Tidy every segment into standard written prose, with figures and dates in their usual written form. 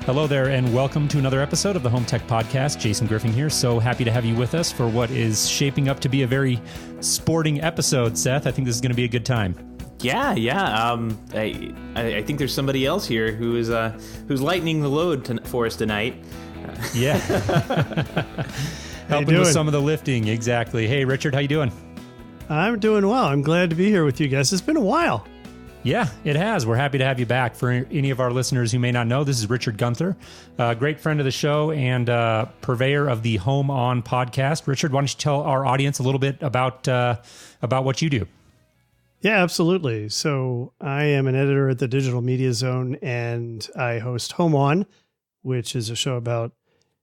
Hello there, and welcome to another episode of the Home Tech Podcast. Jason Griffin here. So happy to have you with us for what is shaping up to be a very sporting episode, Seth. I think this is going to be a good time. Yeah. I think there's somebody else here who's lightening the load for us tonight. Yeah. Helping with some of the lifting, exactly. Hey, Richard, how you doing? I'm doing well. I'm glad to be here with you guys. It's been a while. Yeah, it has. We're happy to have you back. For any of our listeners who may not know, this is Richard Gunther, a great friend of the show and purveyor of the Home On podcast. Richard, why don't you tell our audience a little bit about what you do? Yeah, absolutely. So I am an editor at the Digital Media Zone, and I host Home On, which is a show about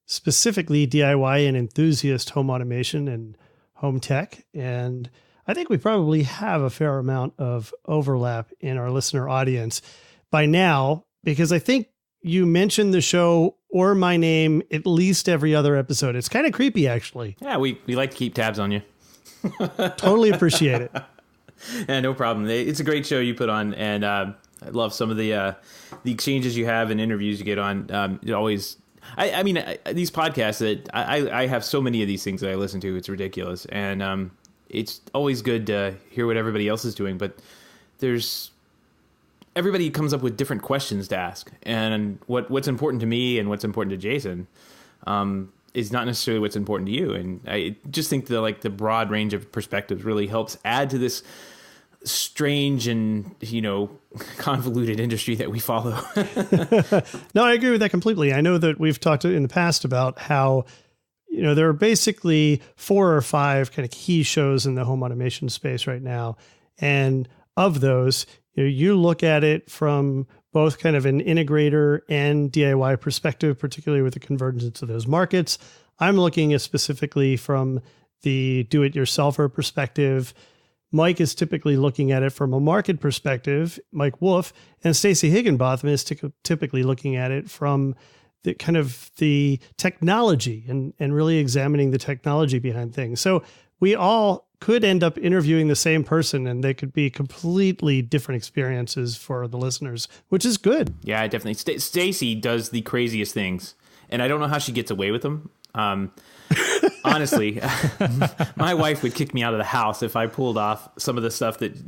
specifically DIY and enthusiast home automation and home tech. And I think we probably have a fair amount of overlap in our listener audience by now, because I think you mentioned the show or my name at least every other episode. It's kind of creepy, actually. Yeah, we like to keep tabs on you. Totally appreciate it. Yeah, no problem. It's a great show you put on, and I love some of the exchanges you have and interviews you get on. It always, I mean, these podcasts that I have so many of these things that I listen to. It's ridiculous, and it's always good to hear what everybody else is doing, but everybody comes up with different questions to ask. And what's important to me and what's important to Jason is not necessarily what's important to you. And I just think the broad range of perspectives really helps add to this strange and, convoluted industry that we follow. No, I agree with that completely. I know that we've talked in the past about how there are basically 4 or 5 kind of key shows in the home automation space right now. And of those, you look at it from both kind of an integrator and DIY perspective, particularly with the convergence of those markets. I'm looking at specifically from the do-it-yourselfer perspective. Mike is typically looking at it from a market perspective, Mike Wolf, and Stacey Higginbotham is typically looking at it from the kind of the technology and really examining the technology behind things. So we all could end up interviewing the same person, and they could be completely different experiences for the listeners, which is good. Yeah, definitely. Stacey does the craziest things, and I don't know how she gets away with them. Honestly, my wife would kick me out of the house if I pulled off some of the stuff that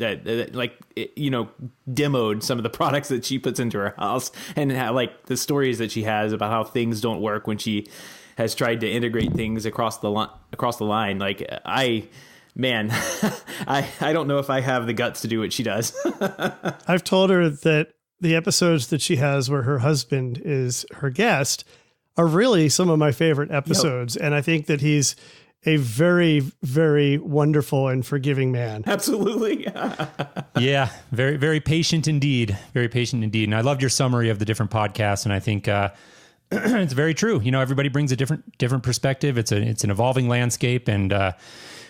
demoed some of the products that she puts into her house, and how, the stories that she has about how things don't work when she has tried to integrate things across the line. I don't know if I have the guts to do what she does. I've told her that the episodes that she has where her husband is her guest are really some of my favorite episodes. Yep. And I think that he's a very, very wonderful and forgiving man. Absolutely. Yeah, very, very patient indeed. Very patient indeed. And I loved your summary of the different podcasts. And I think it's very true. Everybody brings a different perspective. It's an evolving landscape. And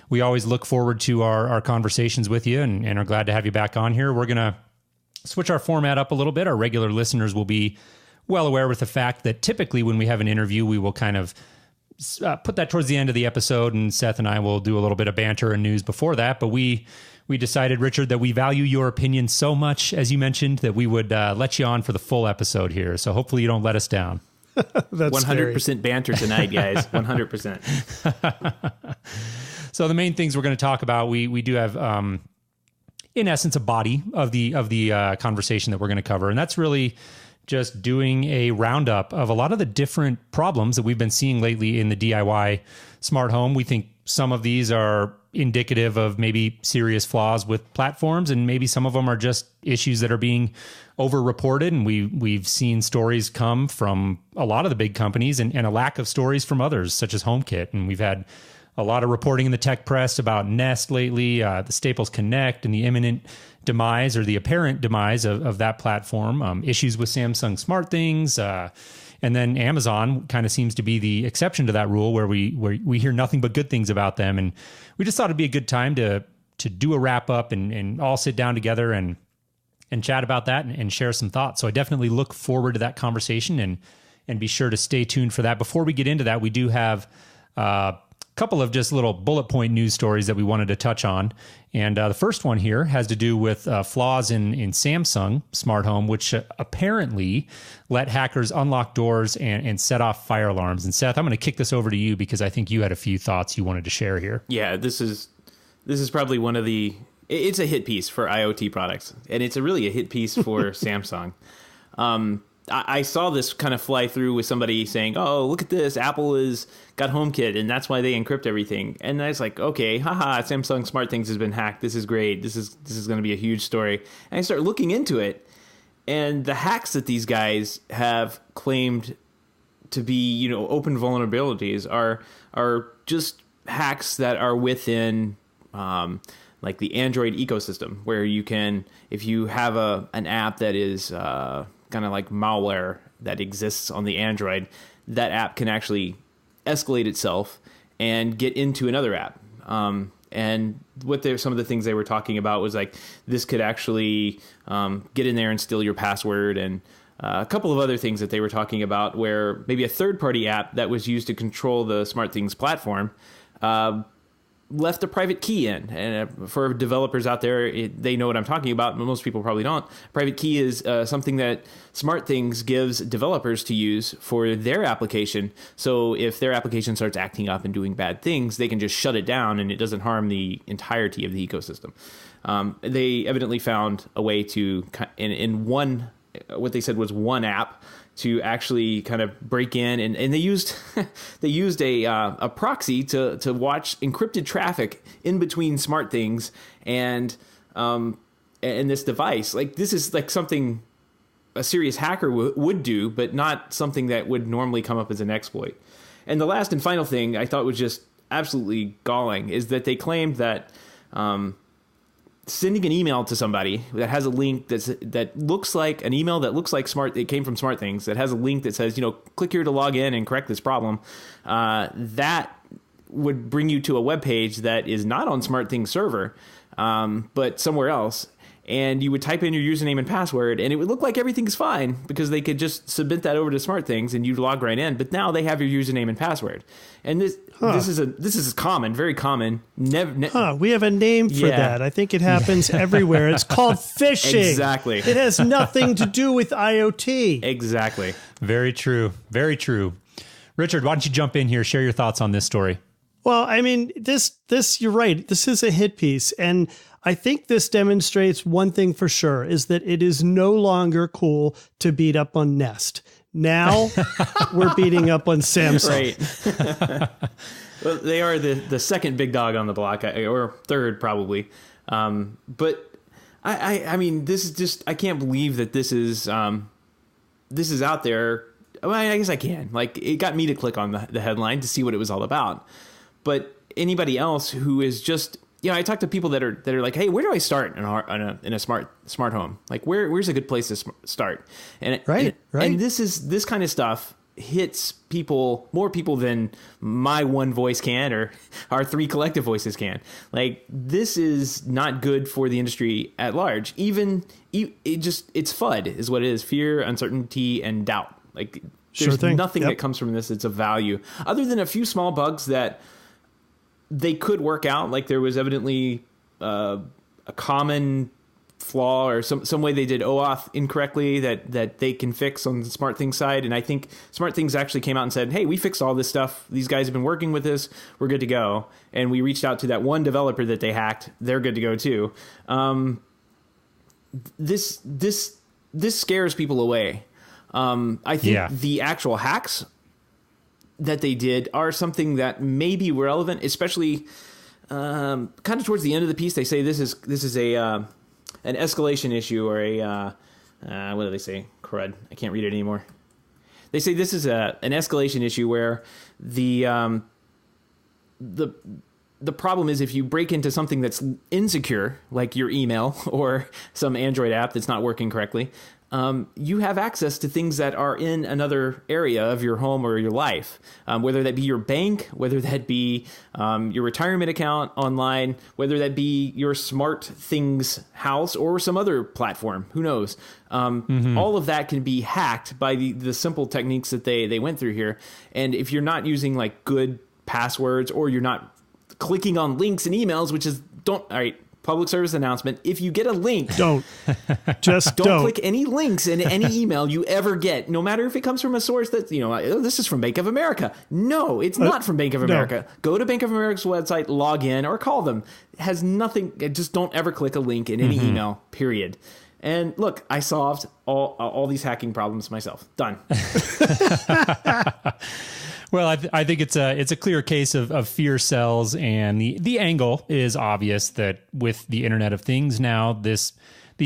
we always look forward to our conversations with you and are glad to have you back on here. We're going to switch our format up a little bit. Our regular listeners will be well aware with the fact that typically when we have an interview, we will kind of put that towards the end of the episode, and Seth and I will do a little bit of banter and news before that. But we decided, Richard, that we value your opinion so much, as you mentioned, that we would let you on for the full episode here. So hopefully you don't let us down. That's 100% banter tonight, guys. 100%. So the main things we're going to talk about, we do have, in essence, a body of the conversation that we're going to cover, and that's really just doing a roundup of a lot of the different problems that we've been seeing lately in the DIY smart home. We think some of these are indicative of maybe serious flaws with platforms, and maybe some of them are just issues that are being over-reported. And we've seen stories come from a lot of the big companies and a lack of stories from others, such as HomeKit. And we've had a lot of reporting in the tech press about Nest lately, the Staples Connect, and the imminent demise or the apparent demise of that platform, issues with Samsung SmartThings, and then Amazon kind of seems to be the exception to that rule, where we hear nothing but good things about them. And we just thought it'd be a good time to do a wrap up and all sit down together and chat about that and share some thoughts. So I definitely look forward to that conversation and be sure to stay tuned for that. Before we get into that, we do have couple of just little bullet point news stories that we wanted to touch on. And the first one here has to do with flaws in Samsung smart home, which apparently let hackers unlock doors and set off fire alarms. And Seth, I'm going to kick this over to you because I think you had a few thoughts you wanted to share here. Yeah, this is probably one of the... It's a hit piece for IoT products, and it's really a hit piece for Samsung. I saw this kind of fly through with somebody saying, "Oh, look at this! Apple has got HomeKit, and that's why they encrypt everything." And I was like, "Okay, haha! Samsung SmartThings has been hacked. This is great. This is going to be a huge story." And I start looking into it, and the hacks that these guys have claimed to be, open vulnerabilities are just hacks that are within like the Android ecosystem, where you can, if you have an app that is kind of like malware that exists on the Android, that app can actually escalate itself and get into another app. And some of the things they were talking about was like, this could actually get in there and steal your password, and a couple of other things that they were talking about where maybe a third-party app that was used to control the SmartThings platform left a private key in. And for developers out there, they know what I'm talking about, but most people probably don't. Private key is something that SmartThings gives developers to use for their application. So if their application starts acting up and doing bad things, they can just shut it down and it doesn't harm the entirety of the ecosystem. They evidently found a way to, in one, what they said was one app, to actually kind of break in, and they used a proxy to watch encrypted traffic in between SmartThings and this device. Like, this is like something a serious hacker would do, but not something that would normally come up as an exploit. And the last and final thing I thought was just absolutely galling is that they claimed that sending an email to somebody that has a link that looks like an email that looks like it came from SmartThings, that has a link that says, click here to log in and correct this problem, that would bring you to a web page that is not on SmartThings server, but somewhere else. And you would type in your username and password, and it would look like everything's fine because they could just submit that over to SmartThings and you'd log right in. But now they have your username and password, and this is common, very common. We have a name for that. I think it happens everywhere. It's called phishing. Exactly. It has nothing to do with IoT. Exactly. Very true. Very true. Richard, why don't you jump in here? Share your thoughts on this story. Well, I mean, this you're right. This is a hit piece, and I think this demonstrates one thing for sure, is that it is no longer cool to beat up on Nest. Now we're beating up on Samsung. Right. Well, they are the second big dog on the block, or third probably. But I mean, this is just, I can't believe that this is out there. Well, I guess I can. Like, it got me to click on the headline to see what it was all about. But anybody else who is just, I talk to people that are like, hey, where do I start in a smart home? Like, where's a good place to start? And right. And this kind of stuff hits more people than my one voice can, or our three collective voices can. Like, this is not good for the industry at large. It's FUD is what it is: fear, uncertainty, and doubt. Like, there's nothing that comes from this that's of value, other than a few small bugs that they could work out. Like, there was evidently a common flaw or some way they did OAuth incorrectly that they can fix on the SmartThings side. And I think SmartThings actually came out and said, hey, we fixed all this stuff. These guys have been working with this. We're good to go. And we reached out to that one developer that they hacked. They're good to go too. This scares people away. I think the actual hacks that they did are something that may be relevant, especially kind of towards the end of the piece. They say this is an escalation issue, or what do they say? Crud. I can't read it anymore. They say this is an escalation issue where the problem is, if you break into something that's insecure, like your email or some Android app that's not working correctly, you have access to things that are in another area of your home or your life, whether that be your bank, whether that be your retirement account online, whether that be your SmartThings house or some other platform. Who knows? All of that can be hacked by the simple techniques that they went through here. And if you're not using like good passwords, or you're not clicking on links and emails, which is all right. Public service announcement. If you get a link, don't click any links in any email you ever get, no matter if it comes from a source that, oh, this is from Bank of America. No, it's not from Bank of America. Go to Bank of America's website, log in, or call them. It has nothing. Just don't ever click a link in any email, period. And look, I solved all these hacking problems myself. Done. Well, I think it's a clear case of fear sells, and the angle is obvious that with the Internet of Things now, these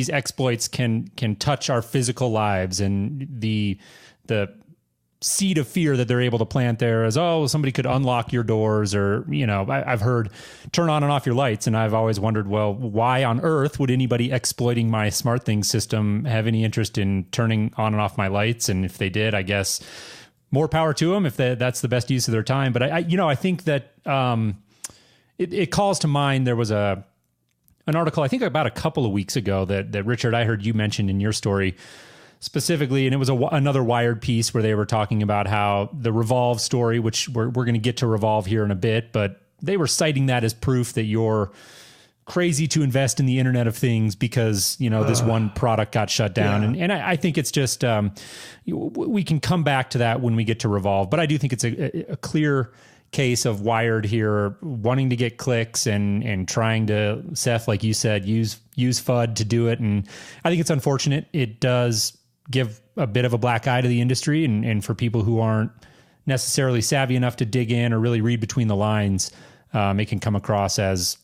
exploits can touch our physical lives, and the seed of fear that they're able to plant there is, oh, somebody could unlock your doors, or I've heard turn on and off your lights, and I've always wondered, well, why on earth would anybody exploiting my SmartThings system have any interest in turning on and off my lights? And if they did, I guess more power to them if that's the best use of their time. But I think that it calls to mind. There was an article, I think about a couple of weeks ago that Richard, I heard you mentioned in your story specifically, and it was another Wired piece where they were talking about how the Revolve story, which we're going to get to Revolve here in a bit, but they were citing that as proof that you're crazy to invest in the Internet of Things because, this one product got shut down. Yeah. And I think it's just, we can come back to that when we get to Revolve, but I do think it's a clear case of Wired here wanting to get clicks and trying to, Seth, like you said, use FUD to do it. And I think it's unfortunate. It does give a bit of a black eye to the industry, and for people who aren't necessarily savvy enough to dig in or really read between the lines, it can come across as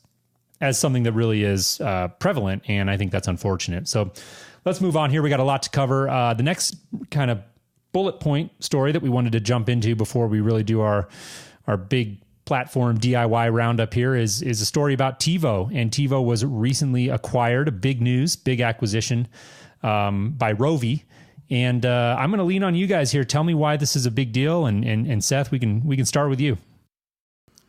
something that really is prevalent, and I think that's unfortunate. So let's move on here. We got a lot to cover. The next kind of bullet point story that we wanted to jump into before we really do our big platform DIY roundup here is a story about TiVo. And TiVo was recently acquired, a big news, big acquisition by Rovi. And I'm going to lean on you guys here. Tell me why this is a big deal. And Seth, we can start with you.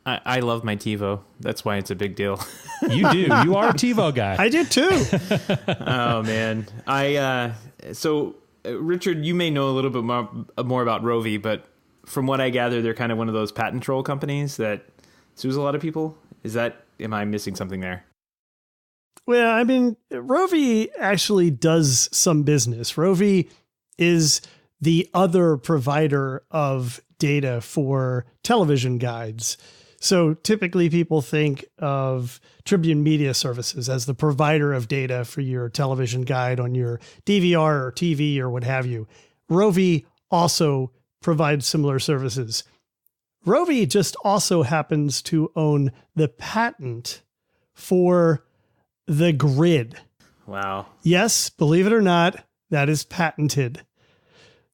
I love my TiVo. That's why it's a big deal. You do. You are a TiVo guy. I do too. Oh man. So Richard, you may know a little bit more about Rovi, but from what I gather, they're kind of one of those patent troll companies that sues a lot of people. Am I missing something there? Well, I mean, Rovi actually does some business. Rovi is the other provider of data for television guides. So typically people think of Tribune Media Services as the provider of data for your television guide on your DVR or TV or what have you. Rovi also provides similar services. Rovi just also happens to own the patent for the grid. Wow. Yes, believe it or not, that is patented.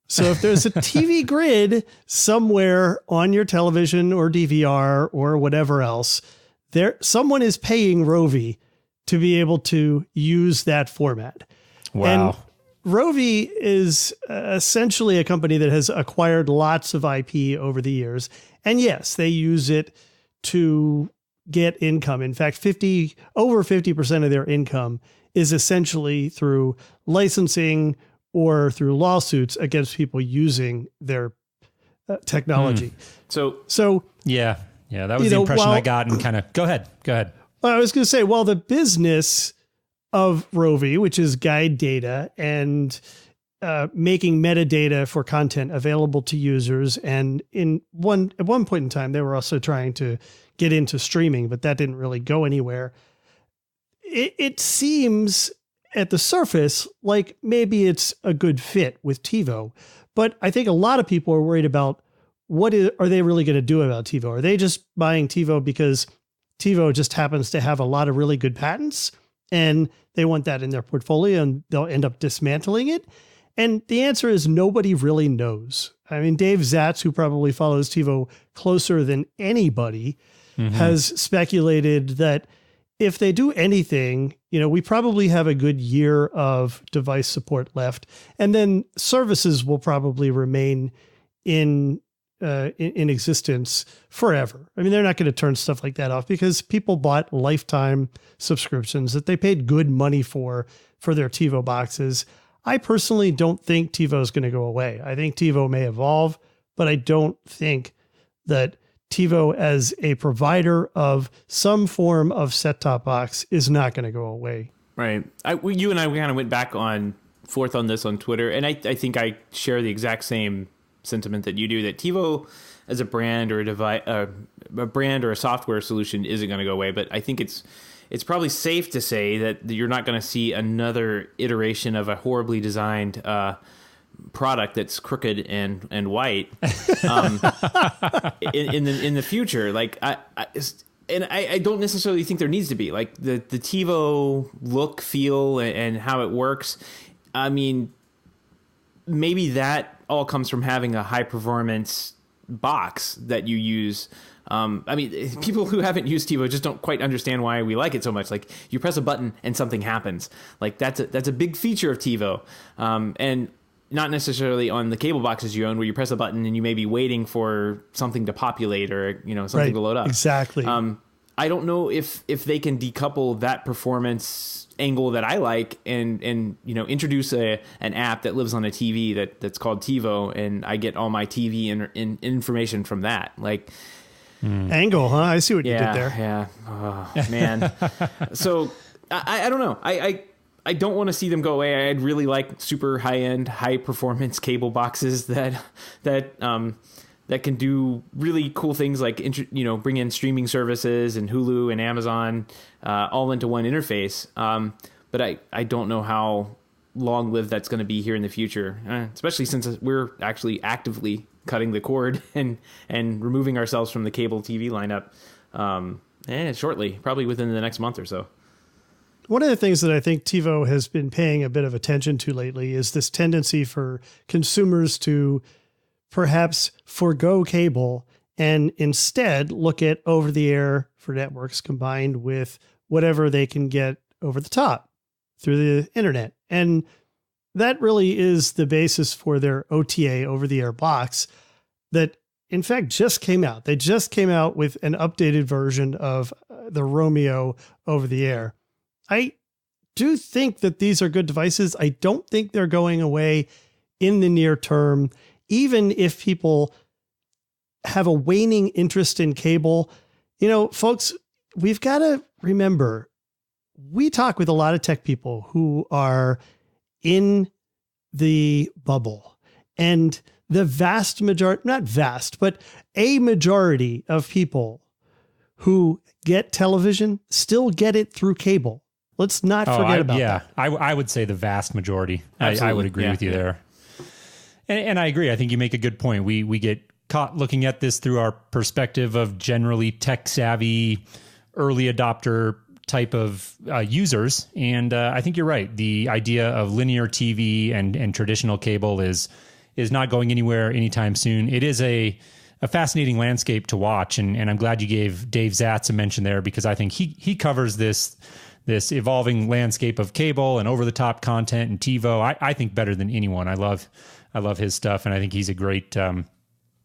So if there's a TV grid somewhere on your television or DVR or whatever else, someone is paying Rovi to be able to use that format. Wow. And Rovi is essentially a company that has acquired lots of IP over the years. And yes, they use it to get income. In fact, over 50% of their income is essentially through licensing or through lawsuits against people using their technology. So yeah, that was the impression I got. And kind of go ahead. I was going to say, the business of Rovi, which is guide data and making metadata for content available to users, and at one point in time, they were also trying to get into streaming, but that didn't really go anywhere. It seems at the surface like maybe it's a good fit with TiVo, but I think a lot of people are worried about are they really going to do about TiVo? Are they just buying TiVo because TiVo just happens to have a lot of really good patents and they want that in their portfolio and they'll end up dismantling it? And the answer is nobody really knows. I mean, Dave Zatz, who probably follows TiVo closer than anybody, has speculated that if they do anything, we probably have a good year of device support left, and then services will probably remain in existence forever. I mean, they're not going to turn stuff like that off because people bought lifetime subscriptions that they paid good money for their TiVo boxes. I personally don't think TiVo is going to go away. I think TiVo may evolve, but I don't think that TiVo as a provider of some form of set-top box is not going to go away. Right. You and I kind of went back on forth on this on Twitter, and I think I share the exact same sentiment that you do, that TiVo as a brand or a brand or a software solution isn't going to go away. But I think it's probably safe to say that you're not going to see another iteration of a horribly designed product that's crooked and white in the future. Like I don't necessarily think there needs to be, like, the TiVo look, feel, and how it works. I mean, maybe that all comes from having a high performance box that you use. I mean, people who haven't used TiVo just don't quite understand why we like it so much. Like, you press a button and something happens. Like, that's a big feature of TiVo. And not necessarily on the cable boxes you own, where you press a button and you may be waiting for something to populate or, something to load up. Exactly. I don't know if they can decouple that performance angle that I like and introduce an app that lives on a TV that's called TiVo, and I get all my TV information from that. Like, angle, huh? I see what you did there. Yeah. Oh, man. So I don't know. I don't want to see them go away. I'd really like super high-end, high-performance cable boxes that can do really cool things, like bring in streaming services and Hulu and Amazon all into one interface. But I don't know how long-lived that's going to be here in the future, especially since we're actually actively cutting the cord and removing ourselves from the cable TV lineup shortly, probably within the next month or so. One of the things that I think TiVo has been paying a bit of attention to lately is this tendency for consumers to perhaps forgo cable and instead look at over-the-air for networks combined with whatever they can get over the top through the internet. And that really is the basis for their OTA, over-the-air box, that in fact just came out. They just came out with an updated version of the Romeo over-the-air. I do think that these are good devices. I don't think they're going away in the near term, even if people have a waning interest in cable. Folks, we've got to remember, we talk with a lot of tech people who are in the bubble, and the vast majority, not vast, but a majority of people who get television still get it through cable. Let's not forget about that. I would say the vast majority. I would agree with you there. And I agree. I think you make a good point. We get caught looking at this through our perspective of generally tech savvy, early adopter type of users. And I think you're right. The idea of linear TV and traditional cable is not going anywhere anytime soon. It is a fascinating landscape to watch. And I'm glad you gave Dave Zatz a mention there, because I think he covers this evolving landscape of cable and over-the-top content and TiVo, I think, better than anyone. I love his stuff, and I think he's a great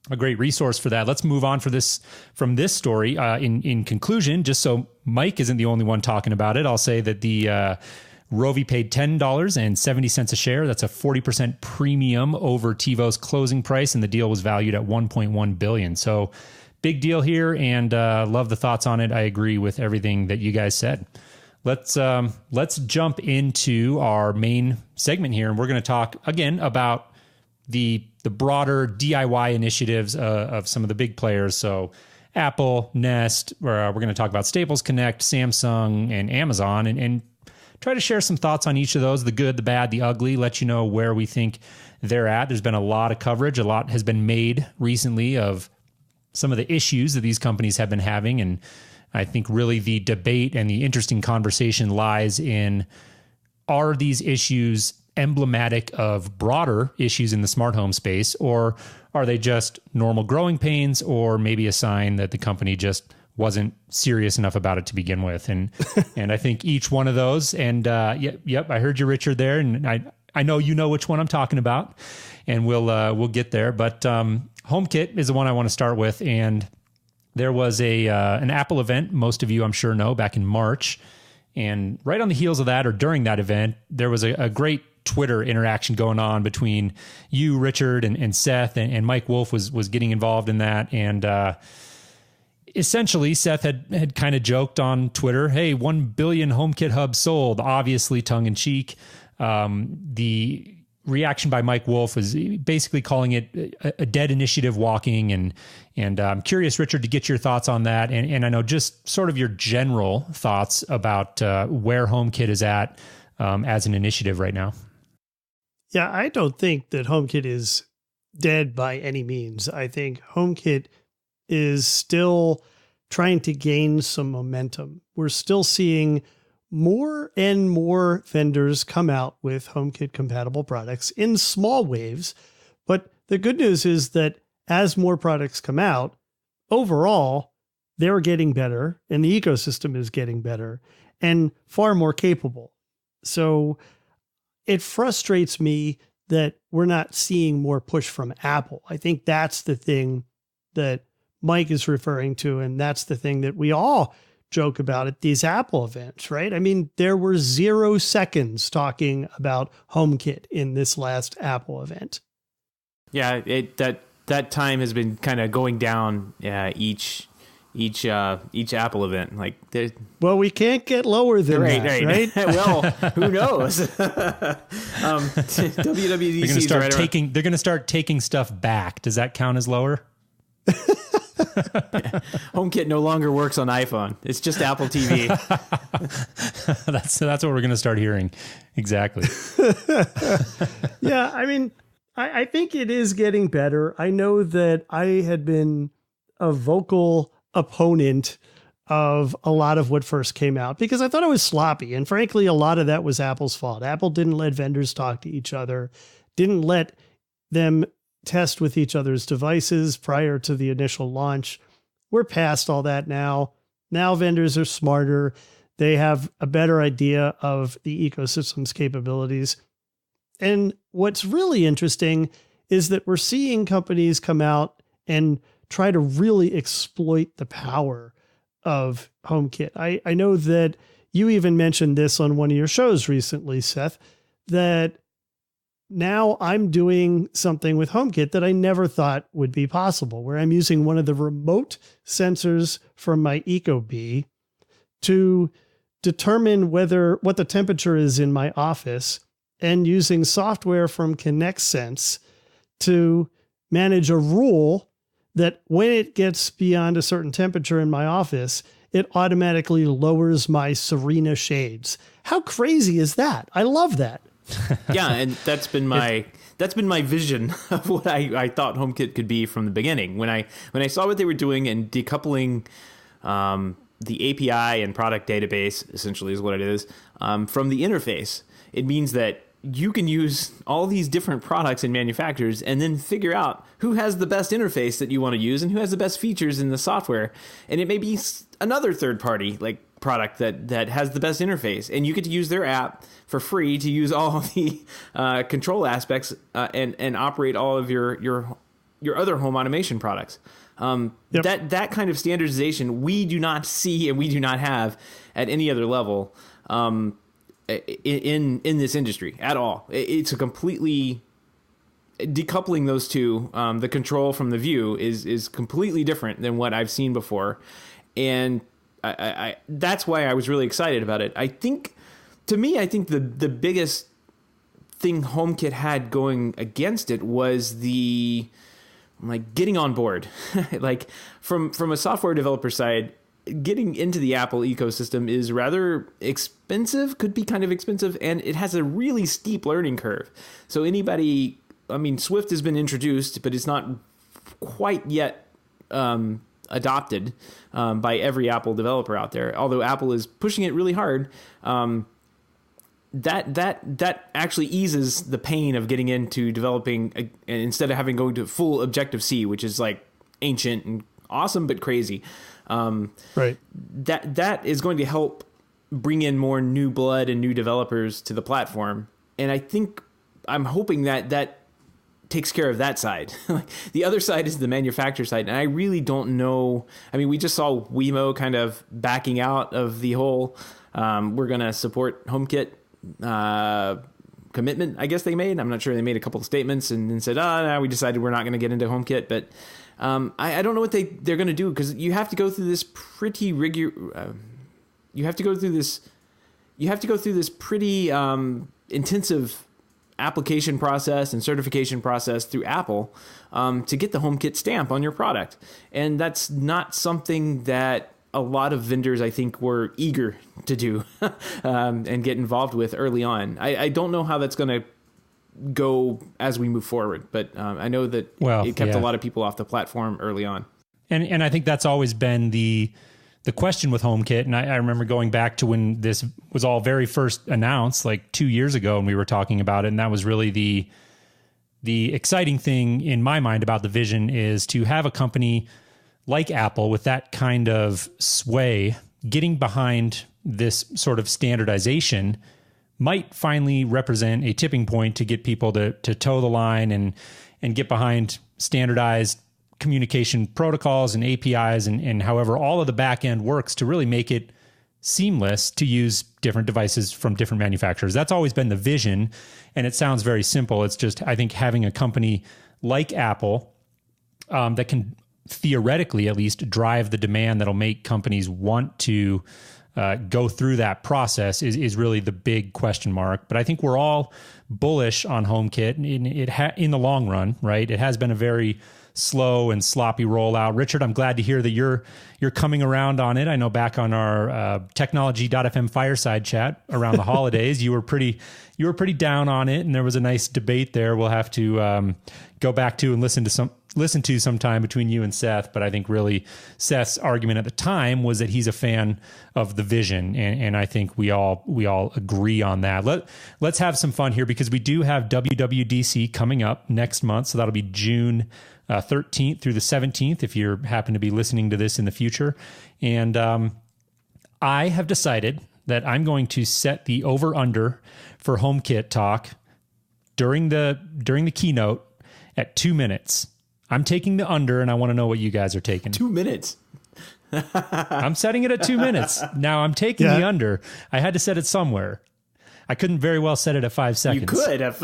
resource for that. Let's move on from this story. In conclusion, just so Mike isn't the only one talking about it, I'll say that the Rovi paid $10.70 a share. That's a 40% premium over TiVo's closing price, and the deal was valued at $1.1 billion. So big deal here, and love the thoughts on it. I agree with everything that you guys said. Let's jump into our main segment here, and we're going to talk again about the broader DIY initiatives of some of the big players. So Apple, Nest, we're going to talk about Staples Connect, Samsung, and Amazon, and try to share some thoughts on each of those, the good, the bad, the ugly, let you know where we think they're at. There's been a lot of coverage. A lot has been made recently of some of the issues that these companies have been having, and I think really the debate and the interesting conversation lies in, are these issues emblematic of broader issues in the smart home space, or are they just normal growing pains, or maybe a sign that the company just wasn't serious enough about it to begin with? And and I think each one of those, and yep, I heard you, Richard, there, and I know you know which one I'm talking about, and we'll get there. But HomeKit is the one I want to start with, and there was an Apple event, most of you I'm sure know, back in March. And right on the heels of that, or during that event, there was a great Twitter interaction going on between you, Richard, and Seth, and Mike Wolf was getting involved in that. And essentially, Seth had kind of joked on Twitter, hey, 1 billion HomeKit hubs sold, obviously tongue in cheek. The reaction by Mike Wolf was basically calling it a dead initiative walking. And I'm curious, Richard, to get your thoughts on that. And I know just sort of your general thoughts about where HomeKit is at as an initiative right now. Yeah, I don't think that HomeKit is dead by any means. I think HomeKit is still trying to gain some momentum. We're still seeing more and more vendors come out with HomeKit compatible products in small waves. But the good news is that as more products come out, overall, they're getting better and the ecosystem is getting better and far more capable. So it frustrates me that we're not seeing more push from Apple. I think that's the thing that Mike is referring to. And that's the thing that we all joke about at these Apple events, right? I mean, there were 0 seconds talking about HomeKit in this last Apple event. Yeah, that time has been kind of going down each Apple event. Like, well, we can't get lower than that, right? Well, who knows? WWDC they're going to start taking stuff back. Does that count as lower? HomeKit no longer works on iPhone. It's just Apple TV. That's what we're going to start hearing. Exactly. Yeah, I mean, I think it is getting better. I know that I had been a vocal opponent of a lot of what first came out because I thought it was sloppy. And frankly, a lot of that was Apple's fault. Apple didn't let vendors talk to each other, didn't let them test with each other's devices prior to the initial launch. We're past all that now. Now vendors are smarter. They have a better idea of the ecosystem's capabilities. And what's really interesting is that we're seeing companies come out and try to really exploit the power of HomeKit. I know that you even mentioned this on one of your shows recently, Seth, that now I'm doing something with HomeKit that I never thought would be possible, where I'm using one of the remote sensors from my Ecobee to determine what the temperature is in my office, and using software from ConnectSense to manage a rule that when it gets beyond a certain temperature in my office, it automatically lowers my Serena shades. How crazy is that? I love that. Yeah, and that's been my vision of what I thought HomeKit could be from the beginning. When I saw what they were doing and decoupling the API and product database, essentially is what it is, from the interface, it means that you can use all these different products and manufacturers and then figure out who has the best interface that you want to use and who has the best features in the software. And it may be another third party like product that has the best interface, and you get to use their app for free to use all the control aspects and operate all of your other home automation products. Yep. That kind of standardization we do not see and we do not have at any other level in this industry at all. It's a completely decoupling those two. The control from the view is completely different than what I've seen before, and I that's why I was really excited about it. I think the biggest thing HomeKit had going against it was the getting on board. Like from a software developer side, getting into the Apple ecosystem is rather expensive, could be kind of expensive, and it has a really steep learning curve. So Swift has been introduced, but it's not quite yet adopted by every Apple developer out there. Although Apple is pushing it really hard, that actually eases the pain of getting into developing instead of having going to full Objective-C, which is like ancient and awesome but crazy. Right. That is going to help bring in more new blood and new developers to the platform, and I'm hoping that takes care of that side. The other side is the manufacturer side, and I really don't know. I mean, we just saw Wemo kind of backing out of the whole we're going to support HomeKit commitment, I guess they made. I'm not sure. They made a couple of statements and then said, no, we decided we're not going to get into HomeKit. But I don't know what they're going to do, because you have to go through this pretty pretty intensive application process and certification process through Apple to get the HomeKit stamp on your product. And that's not something that a lot of vendors, I think, were eager to do and get involved with early on. I don't know how that's going to go as we move forward, but I know that it kept a lot of people off the platform early on. And I think that's always been the question with HomeKit. And I remember going back to when this was all very first announced, like 2 years ago, and we were talking about it. And that was really the exciting thing in my mind about the vision, is to have a company like Apple with that kind of sway getting behind this sort of standardization might finally represent a tipping point to get people to toe the line and get behind standardized communication protocols and APIs and however all of the back end works to really make it seamless to use different devices from different manufacturers. That's always been the vision, and it sounds very simple. It's just, I think, having a company like Apple that can theoretically at least drive the demand that'll make companies want to go through that process is really the big question mark. But I think we're all bullish on HomeKit in the long run, right? It has been a very slow and sloppy rollout. Richard, I'm glad to hear that you're coming around on it. I know back on our Technology.fm fireside chat around the holidays, you were pretty down on it, and there was a nice debate there. We'll have to go back to and listen to sometime between you and Seth. But I think really Seth's argument at the time was that he's a fan of the vision, and I think we all agree on that. Let's have some fun here, because we do have WWDC coming up next month, so that'll be June 13th through the 17th, if you happen to be listening to this in the future. And I have decided that I'm going to set the over-under for HomeKit talk during the keynote at 2 minutes. I'm taking the under, and I want to know what you guys are taking. 2 minutes. I'm setting it at 2 minutes. Now I'm taking the under. I had to set it somewhere. I couldn't very well set it at 5 seconds. You could have.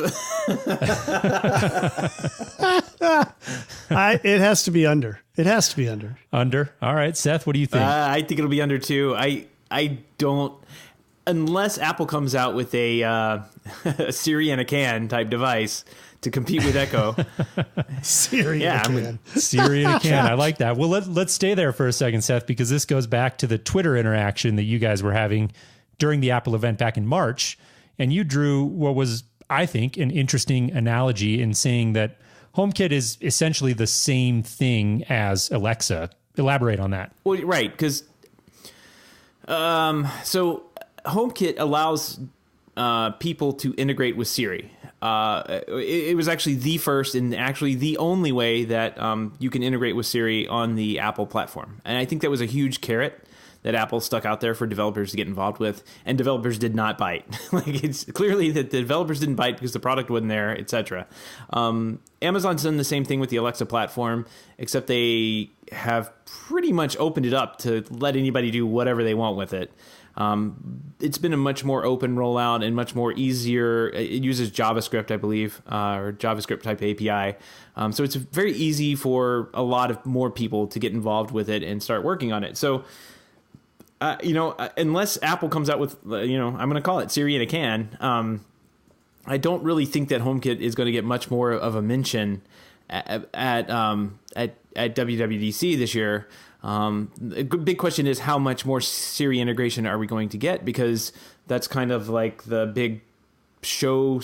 It has to be under. It has to be under. Under. All right, Seth, what do you think? I think it'll be under 2. I don't, unless Apple comes out with a Siri in a can type device to compete with Echo. Siri in a can. Siri in a can. I like that. Well, let's stay there for a second, Seth, because this goes back to the Twitter interaction that you guys were having during the Apple event back in March. And you drew what was, I think, an interesting analogy in saying that HomeKit is essentially the same thing as Alexa. Elaborate on that. Well, right, because so HomeKit allows people to integrate with Siri. It was actually the first and actually the only way that you can integrate with Siri on the Apple platform. And I think that was a huge carrot that Apple stuck out there for developers to get involved with, and developers did not bite. Like, it's clearly that the developers didn't bite because the product wasn't there, etc. Amazon's done the same thing with the Alexa platform, except they have pretty much opened it up to let anybody do whatever they want with it. It's been a much more open rollout and much more easier. It uses JavaScript, I believe, or JavaScript type API. So it's very easy for a lot of more people to get involved with it and start working on it. So, unless Apple comes out with, I'm going to call it Siri in a can, I don't really think that HomeKit is going to get much more of a mention at WWDC this year. The big question is, how much more Siri integration are we going to get? Because that's kind of like the big show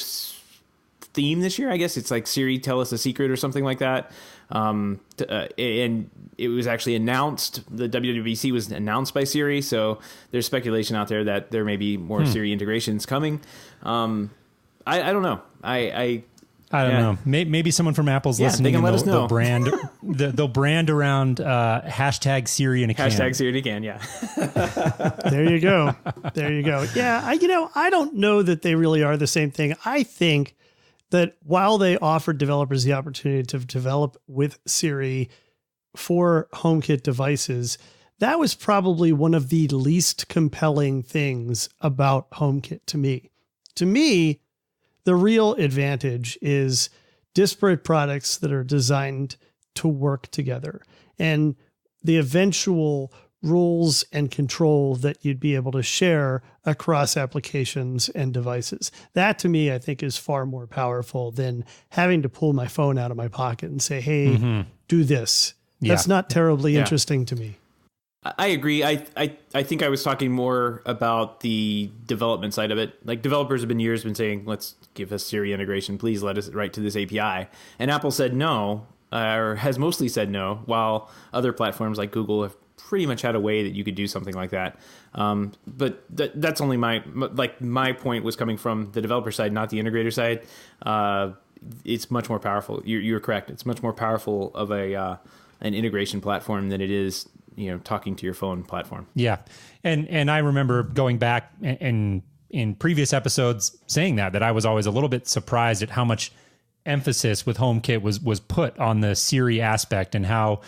theme this year. I guess it's like Siri, tell us a secret or something like that. And it was actually announced, the WWDC was announced by Siri. So there's speculation out there that there may be more Siri integrations coming. I don't know. I don't know. Maybe someone from Apple's listening. They can let us know. They'll brand around hashtag Siri in a can. Hashtag Siri in a can, yeah. There you go. There you go. Yeah, I don't know that they really are the same thing. I think that while they offered developers the opportunity to develop with Siri for HomeKit devices, that was probably one of the least compelling things about HomeKit to me. To me, the real advantage is disparate products that are designed to work together, and the eventual rules and control that you'd be able to share across applications and devices. That to me, I think, is far more powerful than having to pull my phone out of my pocket and say, hey, do this. Yeah. That's not terribly interesting to me. I agree. I think I was talking more about the development side of it. Like, developers have been saying, let's give us Siri integration. Please let us write to this API. And Apple said no, or has mostly said no, while other platforms like Google have pretty much had a way that you could do something like that. But that's only my point was coming from the developer side, not the integrator side. It's much more powerful. You're correct. It's much more powerful of an integration platform than it is, talking to your phone platform. Yeah. And I remember going back and in previous episodes saying that I was always a little bit surprised at how much emphasis with HomeKit was put on the Siri aspect, and how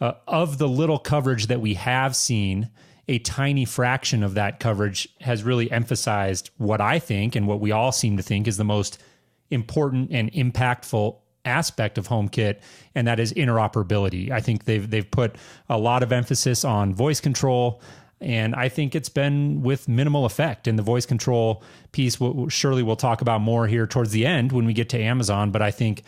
of the little coverage that we have seen, a tiny fraction of that coverage has really emphasized what I think and what we all seem to think is the most important and impactful aspect of HomeKit, and that is interoperability. I think they've put a lot of emphasis on voice control, and I think it's been with minimal effect. And the voice control piece, surely we'll talk about more here towards the end when we get to Amazon, but I think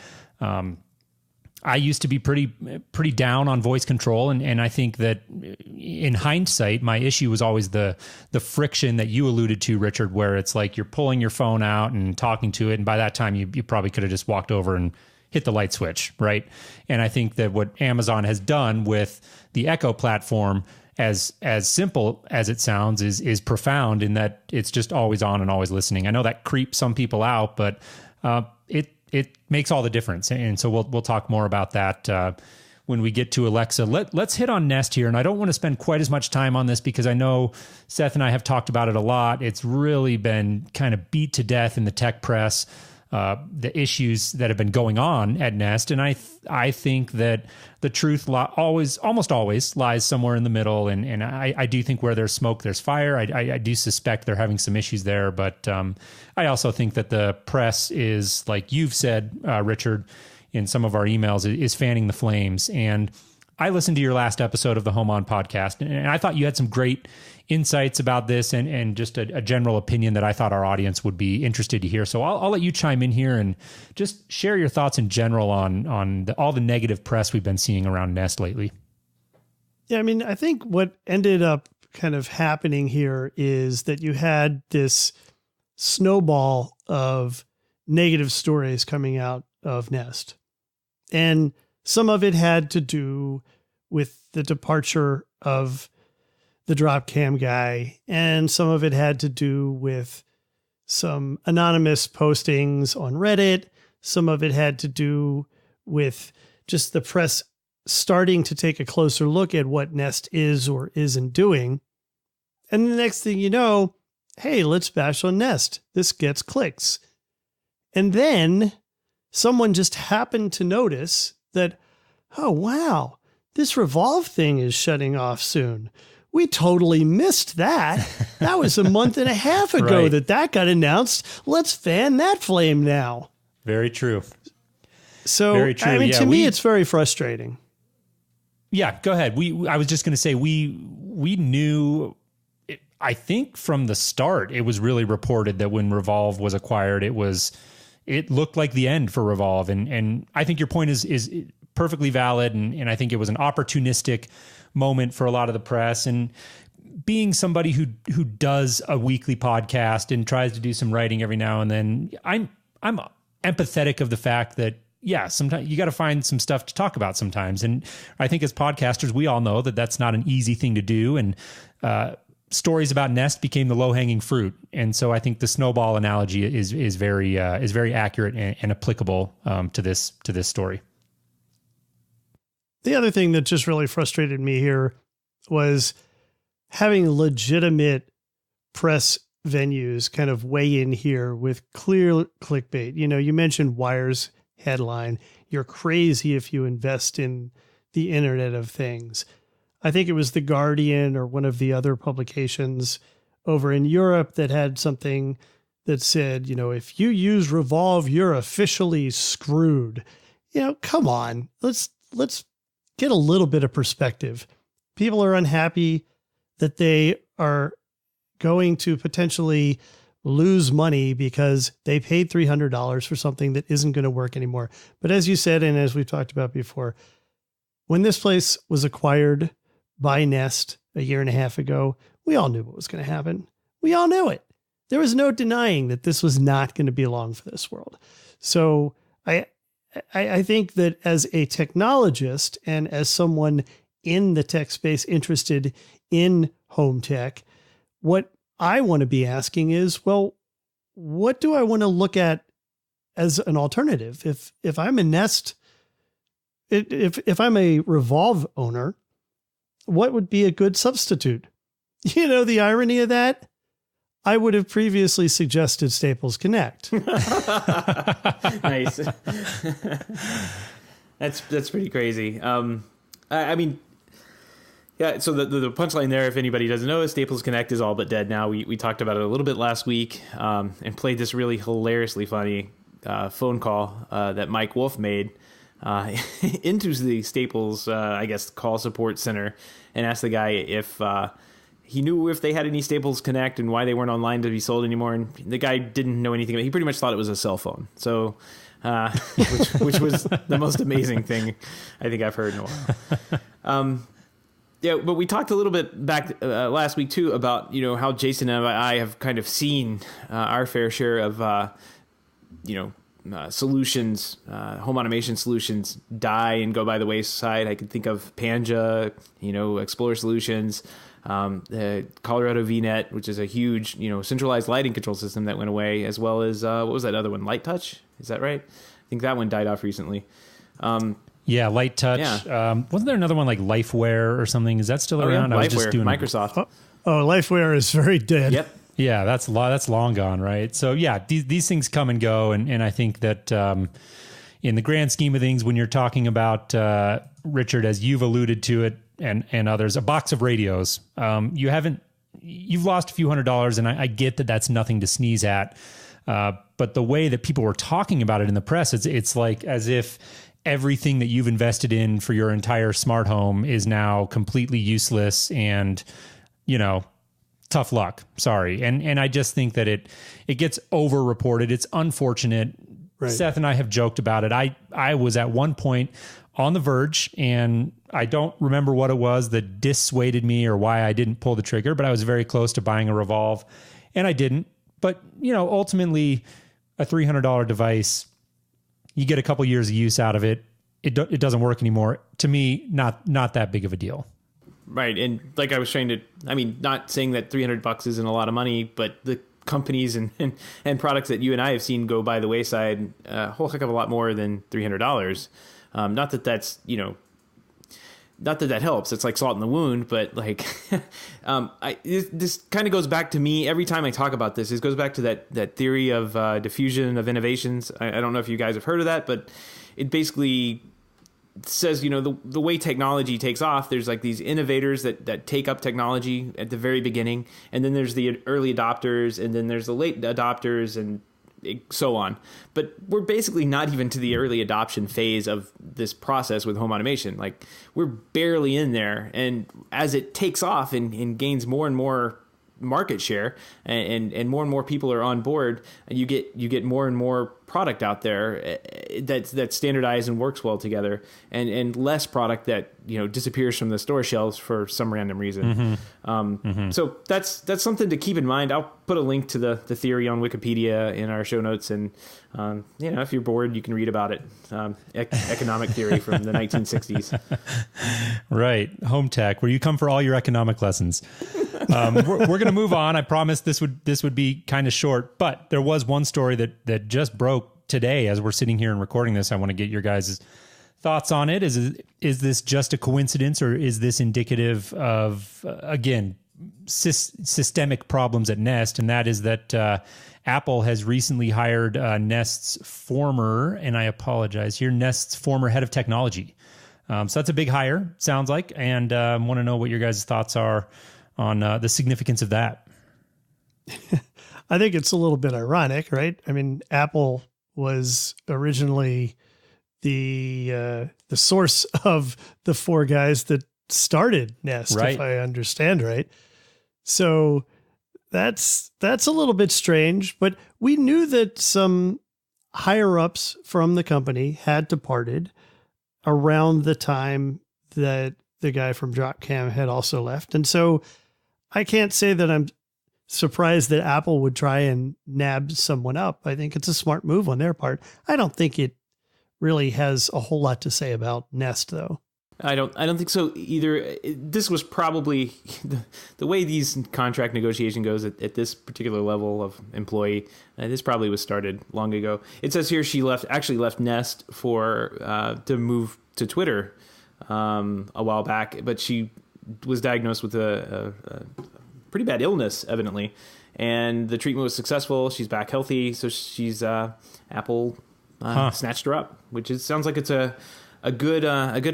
I used to be pretty down on voice control, and I think that in hindsight, my issue was always the friction that you alluded to, Richard, where it's like you're pulling your phone out and talking to it, and by that time you probably could have just walked over and hit the light switch, right? And I think that what Amazon has done with the Echo platform, as simple as it sounds, is profound in that it's just always on and always listening. I know that creeps some people out, but it makes all the difference. And so we'll talk more about that when we get to Alexa. Let's hit on Nest here. And I don't want to spend quite as much time on this because I know Seth and I have talked about it a lot. It's really been kind of beat to death in the tech press, the issues that have been going on at Nest. And I think that the truth almost always lies somewhere in the middle. And I do think where there's smoke, there's fire. I do suspect they're having some issues there. But I also think that the press is, like you've said, Richard, in some of our emails, is fanning the flames. And I listened to your last episode of the Home On podcast, and I thought you had some great insights about this and just a general opinion that I thought our audience would be interested to hear. So I'll let you chime in here and just share your thoughts in general on all the negative press we've been seeing around Nest lately. Yeah, I mean, I think what ended up kind of happening here is that you had this snowball of negative stories coming out of Nest. And some of it had to do with the departure of the drop cam guy, and some of it had to do with some anonymous postings on Reddit. Some of it had to do with just the press starting to take a closer look at what Nest is or isn't doing. And the next thing you know, hey, let's bash on Nest. This gets clicks. And then someone just happened to notice that, oh, wow, this Revolve thing is shutting off soon. We totally missed that. That was a month and a half ago Right. that got announced. Let's fan that flame now. Very true. So, Very true. I mean, Yeah, to me, it's very frustrating. Yeah, go ahead. I was just going to say we knew. I think from the start, it was really reported that when Revolve was acquired, it looked like the end for Revolve, and I think your point is perfectly valid, and I think it was an opportunistic moment for a lot of the press. And being somebody who does a weekly podcast and tries to do some writing every now and then, I'm empathetic of the fact that, yeah, sometimes you got to find some stuff to talk about sometimes. And I think as podcasters, we all know that that's not an easy thing to do. And stories about Nest became the low-hanging fruit. And so I think the snowball analogy is very accurate and applicable to this story. The other thing that just really frustrated me here was having legitimate press venues kind of weigh in here with clear clickbait. You know, you mentioned Wire's headline, "You're crazy if you invest in the Internet of Things." I think it was The Guardian or one of the other publications over in Europe that had something that said, you know, if you use Revolve, you're officially screwed. You know, come on, let's let's get a little bit of perspective. People are unhappy that they are going to potentially lose money because they paid $300 for something that isn't going to work anymore. But as you said, and as we've talked about before, when this place was acquired by Nest a year and a half ago, we all knew what was going to happen. We all knew it. There was no denying that this was not going to be long for this world. So I think that as a technologist and as someone in the tech space interested in home tech, what I want to be asking is, well, what do I want to look at as an alternative? If I'm a Nest, if I'm a Revolve owner, what would be a good substitute? You know, the irony of that, I would have previously suggested Staples Connect. Nice. That's pretty crazy. I mean, yeah. So the punchline there, if anybody doesn't know, is Staples Connect is all but dead now. We talked about it a little bit last week, and played this really hilariously funny phone call that Mike Wolf made into the Staples, I guess, call support center, and asked the guy if he knew if they had any Staples Connect and why they weren't online to be sold anymore. And the guy didn't know anything about it. He pretty much thought it was a cell phone. So, which was the most amazing thing I think I've heard in a while. Yeah, but we talked a little bit back last week too about, you know, how Jason and I have kind of seen our fair share of, solutions, home automation solutions die and go by the wayside. I could think of Panja, Explorer Solutions, the Colorado VNet, which is a huge, centralized lighting control system that went away, as well as, what was that other one? Light Touch? Is that right? I think that one died off recently. Yeah, Light Touch. Yeah. Wasn't there another one like LifeWare or something? Is that still around? Yeah. I was LifeWare, just doing Microsoft. LifeWare is very dead. Yep. Yeah, that's long gone, right? So yeah, these things come and go, and I think that in the grand scheme of things, when you're talking about Richard, as you've alluded to it, and others, a box of radios, you've lost a few $100s, and I get that that's nothing to sneeze at, but the way that people were talking about it in the press, it's like as if everything that you've invested in for your entire smart home is now completely useless, and tough luck. Sorry. And I just think that it gets over reported. It's unfortunate. Right. Seth and I have joked about it. I was at one point on the verge, and I don't remember what it was that dissuaded me or why I didn't pull the trigger, but I was very close to buying a Revolve, and I didn't. But, ultimately a $300 device, you get a couple years of use out of it. It doesn't work anymore. To me, not that big of a deal. Right. And like I was trying to, not saying that $300 isn't a lot of money, but the companies and products that you and I have seen go by the wayside a whole heck of a lot more than $300. Not that that's, not that helps. It's like salt in the wound, but like, this kind of goes back to me every time I talk about this. It goes back to that theory of diffusion of innovations. I don't know if you guys have heard of that, but it basically says, the way technology takes off, there's like these innovators that take up technology at the very beginning, and then there's the early adopters, and then there's the late adopters, and so on. But we're basically not even to the early adoption phase of this process with home automation. Like, we're barely in there, and as it takes off and gains more and more market share, and more people are on board, you get more and more product out there that's standardized and works well together, and less product that disappears from the store shelves for some random reason. So that's something to keep in mind. I'll put a link to the theory on Wikipedia in our show notes, and if you're bored, you can read about it. Economic theory from the 1960s. Right, home tech, where you come for all your economic lessons. We're going to move on. I promise this would be kind of short, but there was one story that just broke today as we're sitting here and recording this. I want to get your guys' thoughts on it. Is this just a coincidence, or is this indicative of, again, systemic problems at Nest? And that is that Apple has recently hired Nest's former, and I apologize here, Nest's former head of technology. So that's a big hire, sounds like, and want to know what your guys' thoughts are on the significance of that. I think it's a little bit ironic, right? Apple was originally the source of the four guys that started Nest, Right. if I understand right. So that's a little bit strange, but we knew that some higher ups from the company had departed around the time that the guy from Dropcam had also left. And so I can't say that I'm surprised that Apple would try and nab someone up. I think it's a smart move on their part. I don't think it really has a whole lot to say about Nest, though. I don't think so either. This was probably the way these contract negotiation goes at this particular level of employee. This probably was started long ago. It says here she actually left Nest to move to Twitter a while back, but she was diagnosed with a pretty bad illness, evidently, and the treatment was successful. She's back healthy, so she's Apple snatched her up, which sounds like it's a good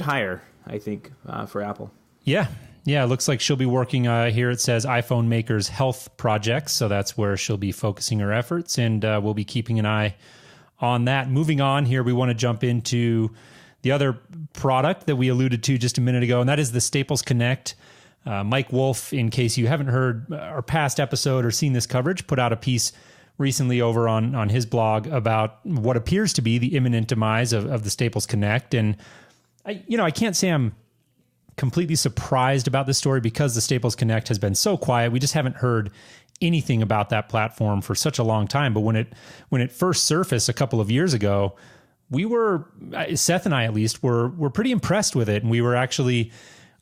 hire, I think, for Apple. Yeah. It looks like she'll be working here. It says iPhone makers health projects. So that's where she'll be focusing her efforts. And we'll be keeping an eye on that. Moving on here, we want to jump into the other product that we alluded to just a minute ago, and that is the Staples Connect. Mike Wolf, in case you haven't heard our past episode or seen this coverage, put out a piece recently over on his blog about what appears to be the imminent demise of the Staples Connect. And I can't say I'm completely surprised about this story because the Staples Connect has been so quiet. We just haven't heard anything about that platform for such a long time. But when it first surfaced a couple of years ago, Seth and I at least were pretty impressed with it. And we were actually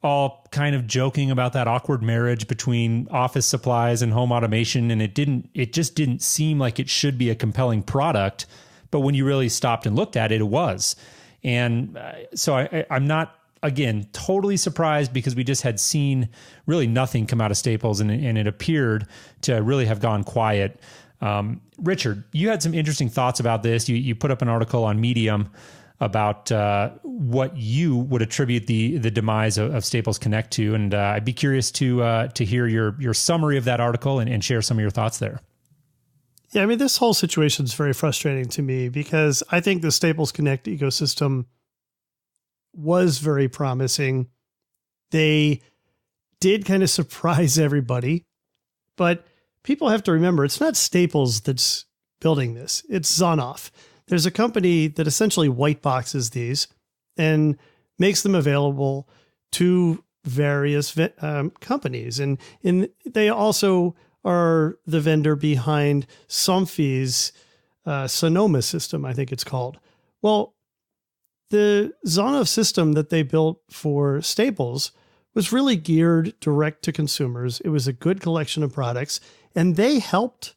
all kind of joking about that awkward marriage between office supplies and home automation. And it just didn't seem like it should be a compelling product. But when you really stopped and looked at it, it was. And so I'm not, again, totally surprised because we just had seen really nothing come out of Staples and it appeared to really have gone quiet. Richard, you had some interesting thoughts about this. You put up an article on Medium about what you would attribute the demise of Staples Connect to. And I'd be curious to hear your summary of that article and share some of your thoughts there. Yeah, I mean, this whole situation is very frustrating to me because I think the Staples Connect ecosystem was very promising. They did kind of surprise everybody, but people have to remember it's not Staples that's building this. It's Zonoff. There's a company that essentially white boxes these and makes them available to various companies. And they also are the vendor behind Somfy's Sonoma system, I think it's called. Well, the Zonoff system that they built for Staples was really geared direct to consumers. It was a good collection of products, and they helped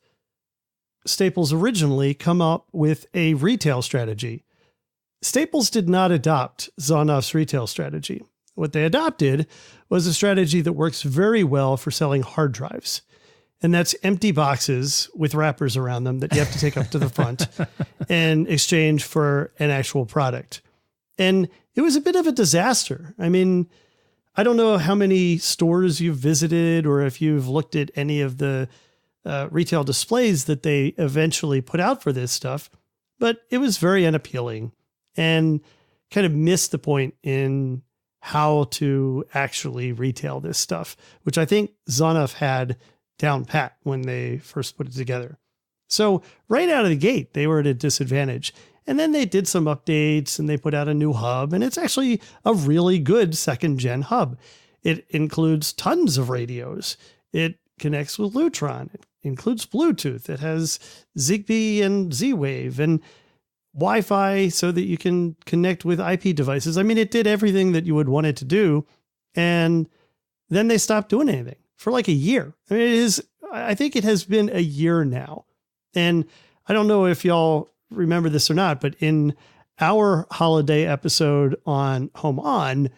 Staples originally come up with a retail strategy. Staples did not adopt Zonoff's retail strategy. What they adopted was a strategy that works very well for selling hard drives. And that's empty boxes with wrappers around them that you have to take up to the front and exchange for an actual product. And it was a bit of a disaster. I mean, I don't know how many stores you've visited or if you've looked at any of the retail displays that they eventually put out for this stuff, but it was very unappealing and kind of missed the point in how to actually retail this stuff, which I think Zonoff had down pat when they first put it together. So right out of the gate, they were at a disadvantage. And then they did some updates and they put out a new hub, and it's actually a really good second gen hub. It includes tons of radios. It connects with Lutron. It includes Bluetooth. It has Zigbee and Z-Wave and Wi-Fi so that you can connect with IP devices. I mean, it did everything that you would want it to do. And then they stopped doing anything for like a year. I mean, I think it has been a year now. And I don't know if y'all remember this or not, but in our holiday episode on Home On,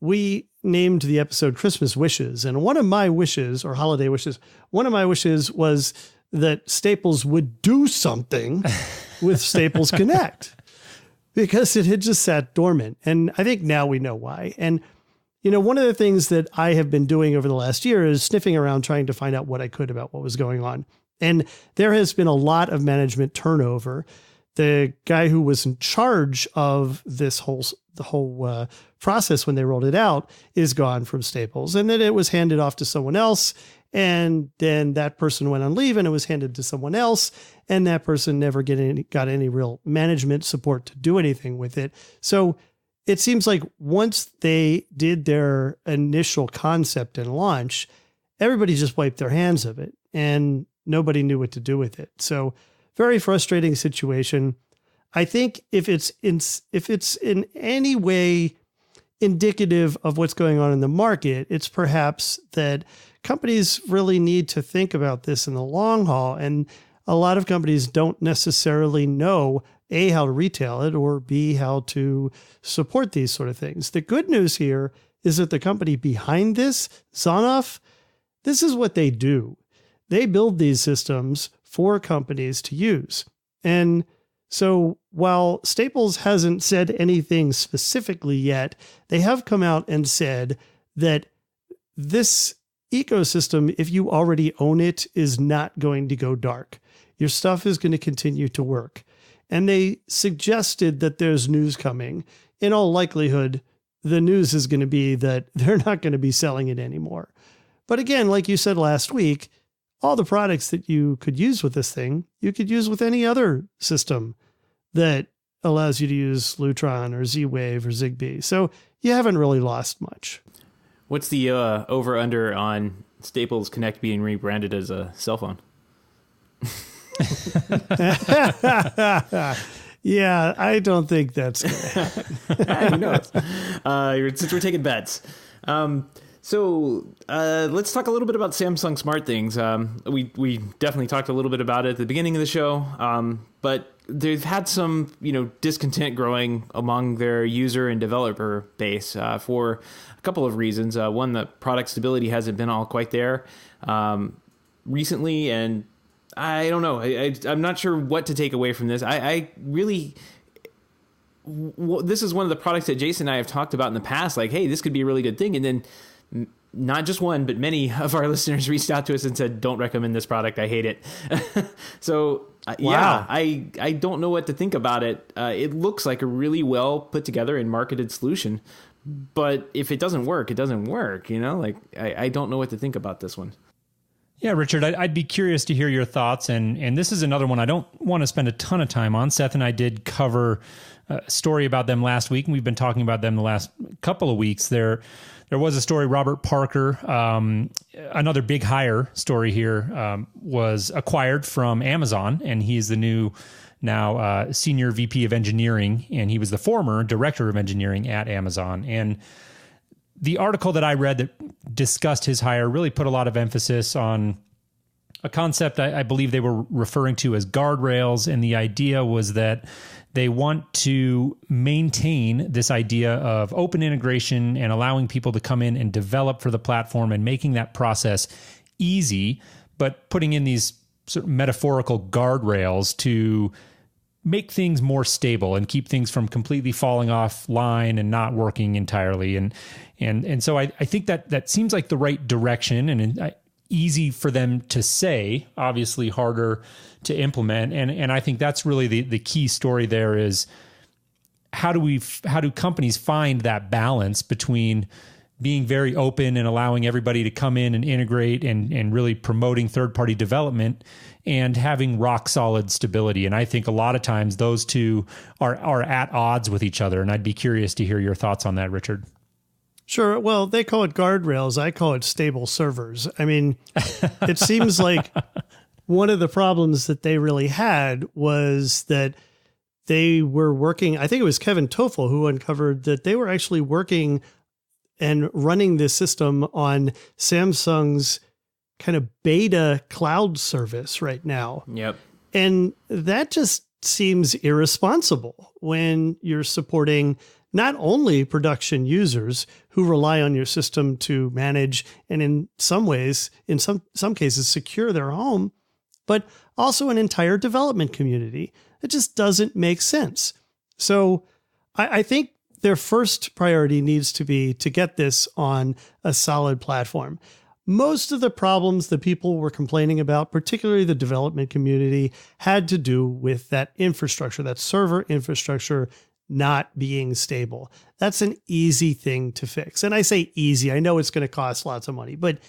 we named the episode Christmas Wishes. And one of my wishes, or holiday wishes, one of my wishes was that Staples would do something with Staples Connect because it had just sat dormant. And I think now we know why. And, you know, one of the things that I have been doing over the last year is sniffing around trying to find out what I could about what was going on. And there has been a lot of management turnover. the guy who was in charge of the whole process when they rolled it out is gone from Staples, and then it was handed off to someone else. And then that person went on leave and it was handed to someone else. And that person never got any real management support to do anything with it. So it seems like once they did their initial concept and launch, everybody just wiped their hands of it and nobody knew what to do with it. So very frustrating situation. I think if it's in any way indicative of what's going on in the market, it's perhaps that companies really need to think about this in the long haul. And a lot of companies don't necessarily know, A, how to retail it, or B, how to support these sort of things. The good news here is that the company behind this, Sonoff, this is what they do. They build these systems for companies to use. And so while Staples hasn't said anything specifically yet, they have come out and said that this ecosystem, if you already own it, is not going to go dark. Your stuff is going to continue to work. And they suggested that there's news coming. In all likelihood, the news is going to be that they're not going to be selling it anymore. But again, like you said last week, all the products that you could use with this thing, you could use with any other system that allows you to use Lutron or Z-Wave or Zigbee. So you haven't really lost much. What's the over-under on Staples Connect being rebranded as a cell phone? Yeah, I don't think that's going to happen. Who knows? Since we're taking bets. So let's talk a little bit about Samsung SmartThings. We definitely talked a little bit about it at the beginning of the show, but they've had some discontent growing among their user and developer base for a couple of reasons. One, the product stability hasn't been all quite there recently, and I don't know. I'm not sure what to take away from this. This is one of the products that Jason and I have talked about in the past, like, hey, this could be a really good thing. And then not just one, but many of our listeners reached out to us and said, don't recommend this product. I hate it. So, yeah, I don't know what to think about it. It looks like a really well put together and marketed solution. But if it doesn't work, it doesn't work. I don't know what to think about this one. Yeah, Richard, I'd be curious to hear your thoughts. And this is another one I don't want to spend a ton of time on. Seth and I did cover a story about them last week, and we've been talking about them the last couple of weeks. There was a story, Robert Parker, another big hire story here, was acquired from Amazon, and he's the new now senior VP of engineering, and he was the former director of engineering at Amazon. And the article that I read that discussed his hire really put a lot of emphasis on a concept I believe they were referring to as guardrails. And the idea was that they want to maintain this idea of open integration and allowing people to come in and develop for the platform and making that process easy, but putting in these sort of metaphorical guardrails to make things more stable and keep things from completely falling offline and not working entirely. And so I think that seems like the right direction, and easy for them to say, obviously harder to implement. And I think that's really the key story there is how do companies find that balance between being very open and allowing everybody to come in and integrate and really promoting third-party development and having rock solid stability. And I think a lot of times those two are at odds with each other. And I'd be curious to hear your thoughts on that, Richard. Sure. Well, they call it guardrails. I call it stable servers. I mean, it seems like one of the problems that they really had was that they were working, I think it was Kevin Toffel who uncovered that they were actually working and running this system on Samsung's kind of beta cloud service right now. Yep. And that just seems irresponsible when you're supporting not only production users who rely on your system to manage and in some ways, in some cases, secure their home, but also an entire development community. It just doesn't make sense. So I think their first priority needs to be to get this on a solid platform. most of the problems that people were complaining about, particularly the development community, had to do with that infrastructure, that server infrastructure not being stable. That's an easy thing to fix. And I say easy, I know it's going to cost lots of money, but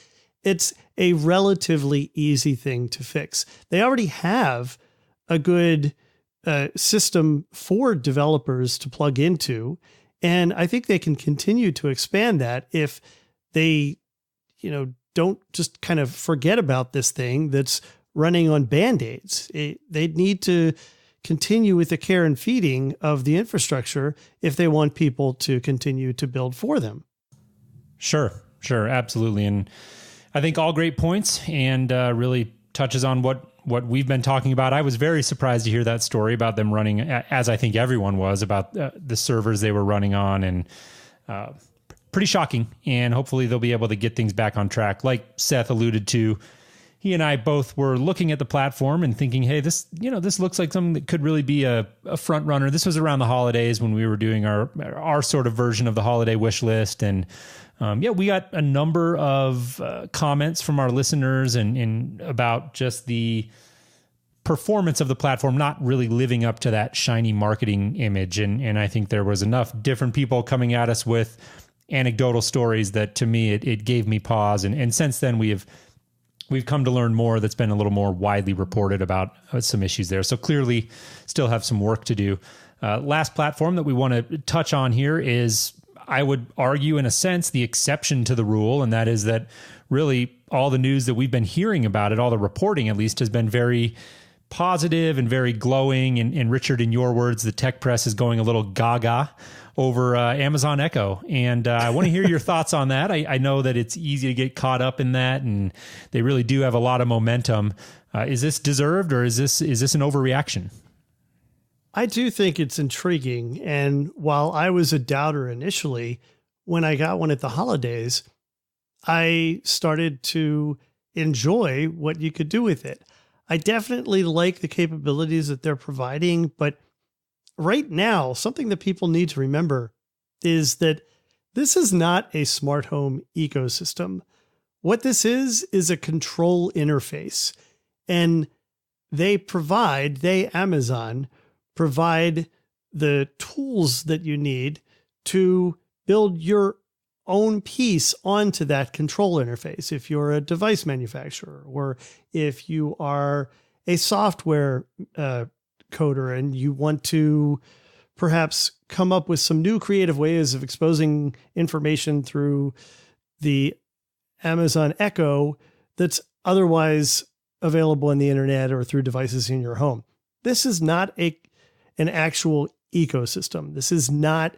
it's a relatively easy thing to fix. They already have a good system for developers to plug into. And I think they can continue to expand that if they, don't just kind of forget about this thing that's running on Band-Aids. They need to continue with the care and feeding of the infrastructure if they want people to continue to build for them. Sure, absolutely. And I think all great points, and really touches on what we've been talking about. I was very surprised to hear that story about them running, as I think everyone was, about the servers they were running on, and pretty shocking. And hopefully they'll be able to get things back on track. Like Seth alluded to, he and I both were looking at the platform and thinking, hey, this looks like something that could really be a front runner. This was around the holidays when we were doing our sort of version of the holiday wish list. And we got a number of comments from our listeners and about just the performance of the platform not really living up to that shiny marketing image. And I think there was enough different people coming at us with anecdotal stories that, to me, it gave me pause. And since then, we've come to learn more that's been a little more widely reported about some issues there. So clearly still have some work to do. Last platform that we want to touch on here is, I would argue, in a sense, the exception to the rule. And that is that really all the news that we've been hearing about it, all the reporting at least, has been very positive and very glowing. And Richard, in your words, the tech press is going a little gaga over Amazon Echo. And I want to hear your thoughts on that. I know that it's easy to get caught up in that, and they really do have a lot of momentum. Is this deserved, or is this an overreaction? I do think it's intriguing. And while I was a doubter initially, when I got one at the holidays, I started to enjoy what you could do with it. I definitely like the capabilities that they're providing, but right now, something that people need to remember is that this is not a smart home ecosystem. What this is a control interface. And Amazon provide the tools that you need to build your own piece onto that control interface. If you're a device manufacturer, or if you are a software coder and you want to perhaps come up with some new creative ways of exposing information through the Amazon Echo that's otherwise available on the internet or through devices in your home. This is not an actual ecosystem. This is not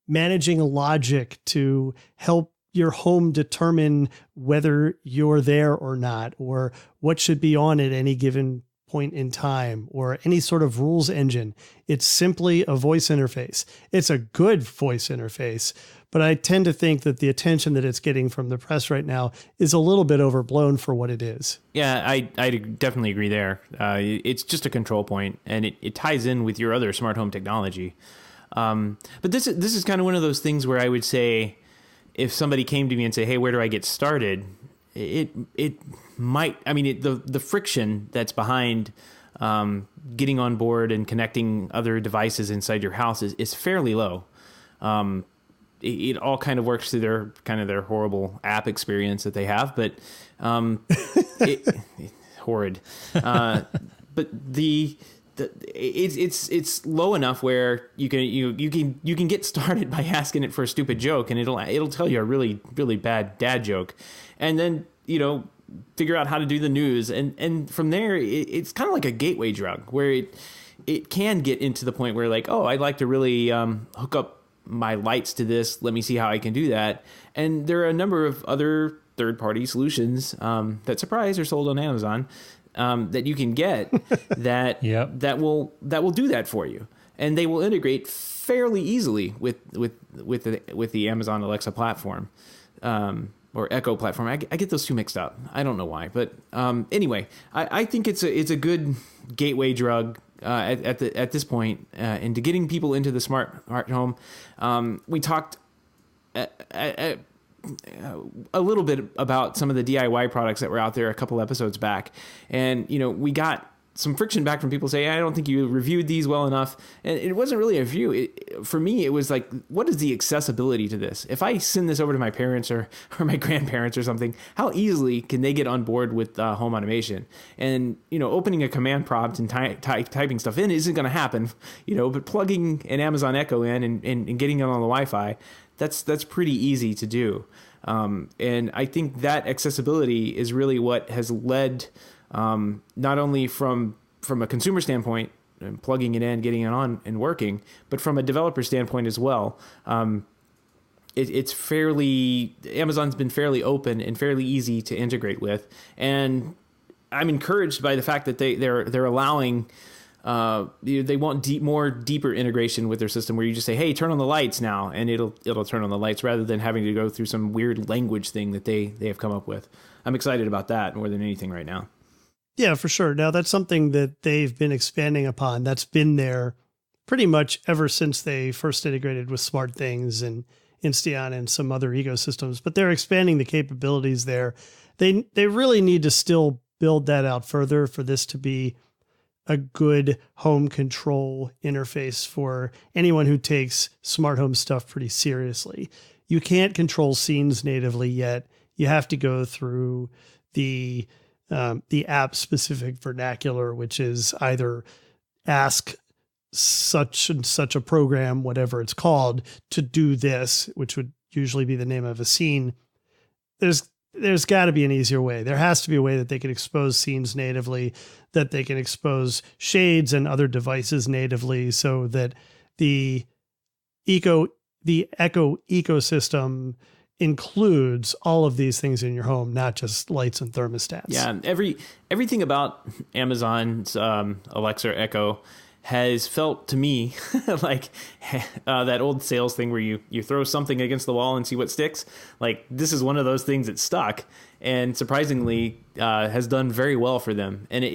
managing logic to help your home determine whether you're there or not, or what should be on at any given point in time, or any sort of rules engine. It's simply a voice interface. It's a good voice interface, but I tend to think that the attention that it's getting from the press right now is a little bit overblown for what it is. Yeah, I definitely agree there. It's just a control point, and it ties in with your other smart home technology. But this is kind of one of those things where I would say, if somebody came to me and say, hey, where do I get started? It might, the friction that's behind getting on board and connecting other devices inside your house is fairly low. It all kind of works through their horrible app experience that they have, but horrid. But it's low enough where you can get started by asking it for a stupid joke, and it'll tell you a really, really bad dad joke, and then figure out how to do the news, and from there it's kind of like a gateway drug where it can get into the point where, like, oh, I'd like to really hook up my lights to this, let me see how I can do that. And there are a number of other third-party solutions that, surprise, are sold on Amazon that you can get that that will do that for you, and they will integrate fairly easily with the Amazon Alexa platform or Echo platform. I get those two mixed up. I don't know why, but anyway, I think it's a good gateway drug at this point into getting people into the smart home. We talked a little bit about some of the DIY products that were out there a couple episodes back. And, we got some friction back from people saying, I don't think you reviewed these well enough. And it wasn't really a review. For me, it was like, what is the accessibility to this? If I send this over to my parents or my grandparents or something, how easily can they get on board with home automation? And, opening a command prompt and typing stuff in isn't going to happen, but plugging an Amazon Echo in and getting it on the Wi-Fi, that's pretty easy to do. And I think that accessibility is really what has led, not only from a consumer standpoint, and plugging it in, getting it on and working, but from a developer standpoint as well. Amazon's been fairly open and fairly easy to integrate with. And I'm encouraged by the fact that they're allowing, they want deeper integration with their system, where you just say, hey, turn on the lights now, and it'll turn on the lights, rather than having to go through some weird language thing that they have come up with. I'm excited about that more than anything right now. Yeah, for sure. Now, that's something that they've been expanding upon. That's been there pretty much ever since they first integrated with SmartThings and Insteon and some other ecosystems. But they're expanding the capabilities there. They really need to still build that out further for this to be a good home control interface for anyone who takes smart home stuff pretty seriously. You can't control scenes natively yet. You have to go through the app specific vernacular, which is either ask such and such a program, whatever it's called, to do this, which would usually be the name of a scene. There's got to be an easier way. There has to be a way that they can expose scenes natively, that they can expose shades and other devices natively, so that the Echo ecosystem includes all of these things in your home, not just lights and thermostats. Yeah, everything about Amazon's Alexa Echo has felt to me like that old sales thing where you throw something against the wall and see what sticks. Like, this is one of those things that stuck, and surprisingly has done very well for them. And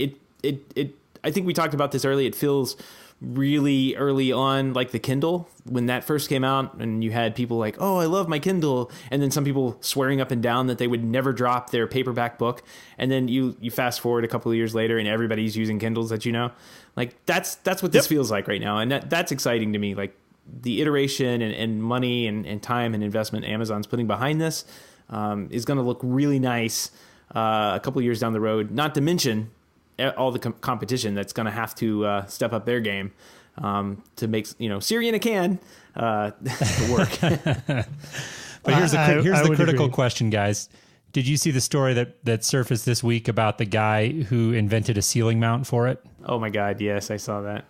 I think we talked about this early. It feels really early on, like the Kindle, when that first came out, and you had people like, oh, I love my Kindle, and then some people swearing up and down that they would never drop their paperback book, and then you fast forward a couple of years later and everybody's using Kindles that like that's what this feels like right now. And that's exciting to me. Like, the iteration and money and time and investment Amazon's putting behind this is going to look really nice a couple of years down the road, not to mention all the competition that's going to have to step up their game to make Siri in a can work. But here's the critical question, guys. Did you see the story that surfaced this week about the guy who invented a ceiling mount for it? Oh my God, yes, I saw that.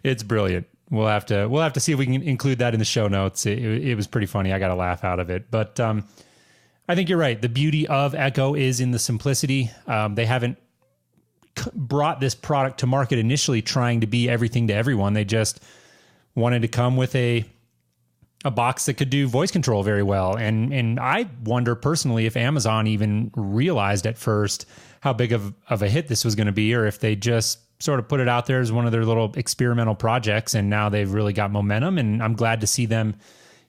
It's brilliant. We'll have to see if we can include that in the show notes. It was pretty funny. I got a laugh out of it, but I think you're right. The beauty of Echo is in the simplicity. They haven't brought this product to market initially trying to be everything to everyone. They just wanted to come with a box that could do voice control very well. And I wonder personally if Amazon even realized at first how big of a hit this was going to be, or if they just sort of put it out there as one of their little experimental projects, and now they've really got momentum. And I'm glad to see them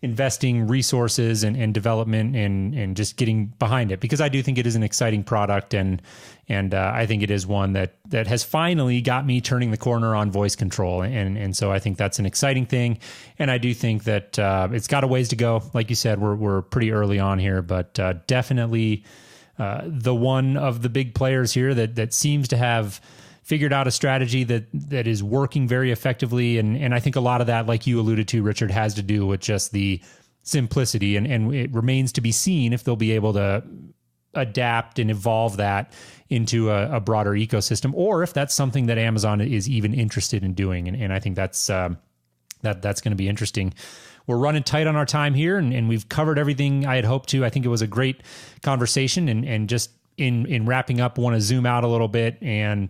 investing resources and development and just getting behind it, because I do think it is an exciting product, and I think it is one that has finally got me turning the corner on voice control, and so I think that's an exciting thing, and I do think that it's got a ways to go. Like you said, we're pretty early on here, but definitely the one of the big players here that seems to have figured out a strategy that is working very effectively. And I think a lot of that, like you alluded to, Richard, has to do with just the simplicity. And it remains to be seen if they'll be able to adapt and evolve that into a broader ecosystem, or if that's something that Amazon is even interested in doing. And I think that's going to be interesting. We're running tight on our time here, and we've covered everything I had hoped to. I think it was a great conversation, and just in wrapping up, want to zoom out a little bit and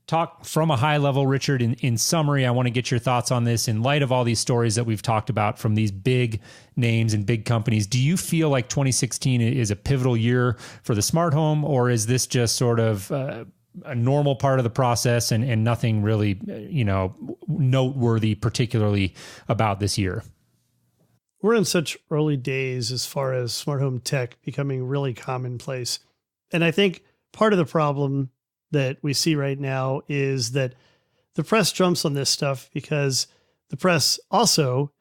talk from a high level. Richard, in summary, I want to get your thoughts on this in light of all these stories that we've talked about from these big names and big companies. Do you feel like 2016 is a pivotal year for the smart home, or is this just sort of a normal part of the process and nothing really, noteworthy particularly about this year? we're in such early days as far as smart home tech becoming really commonplace. And I think part of the problem that we see right now is that the press jumps on this stuff because the press also,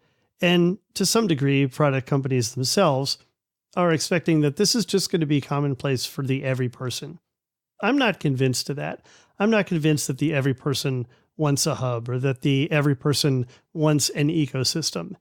and to some degree, product companies themselves, are expecting that this is just going to be commonplace for the every person. I'm not convinced of that. I'm not convinced that the every person wants a hub or that the every person wants an ecosystem.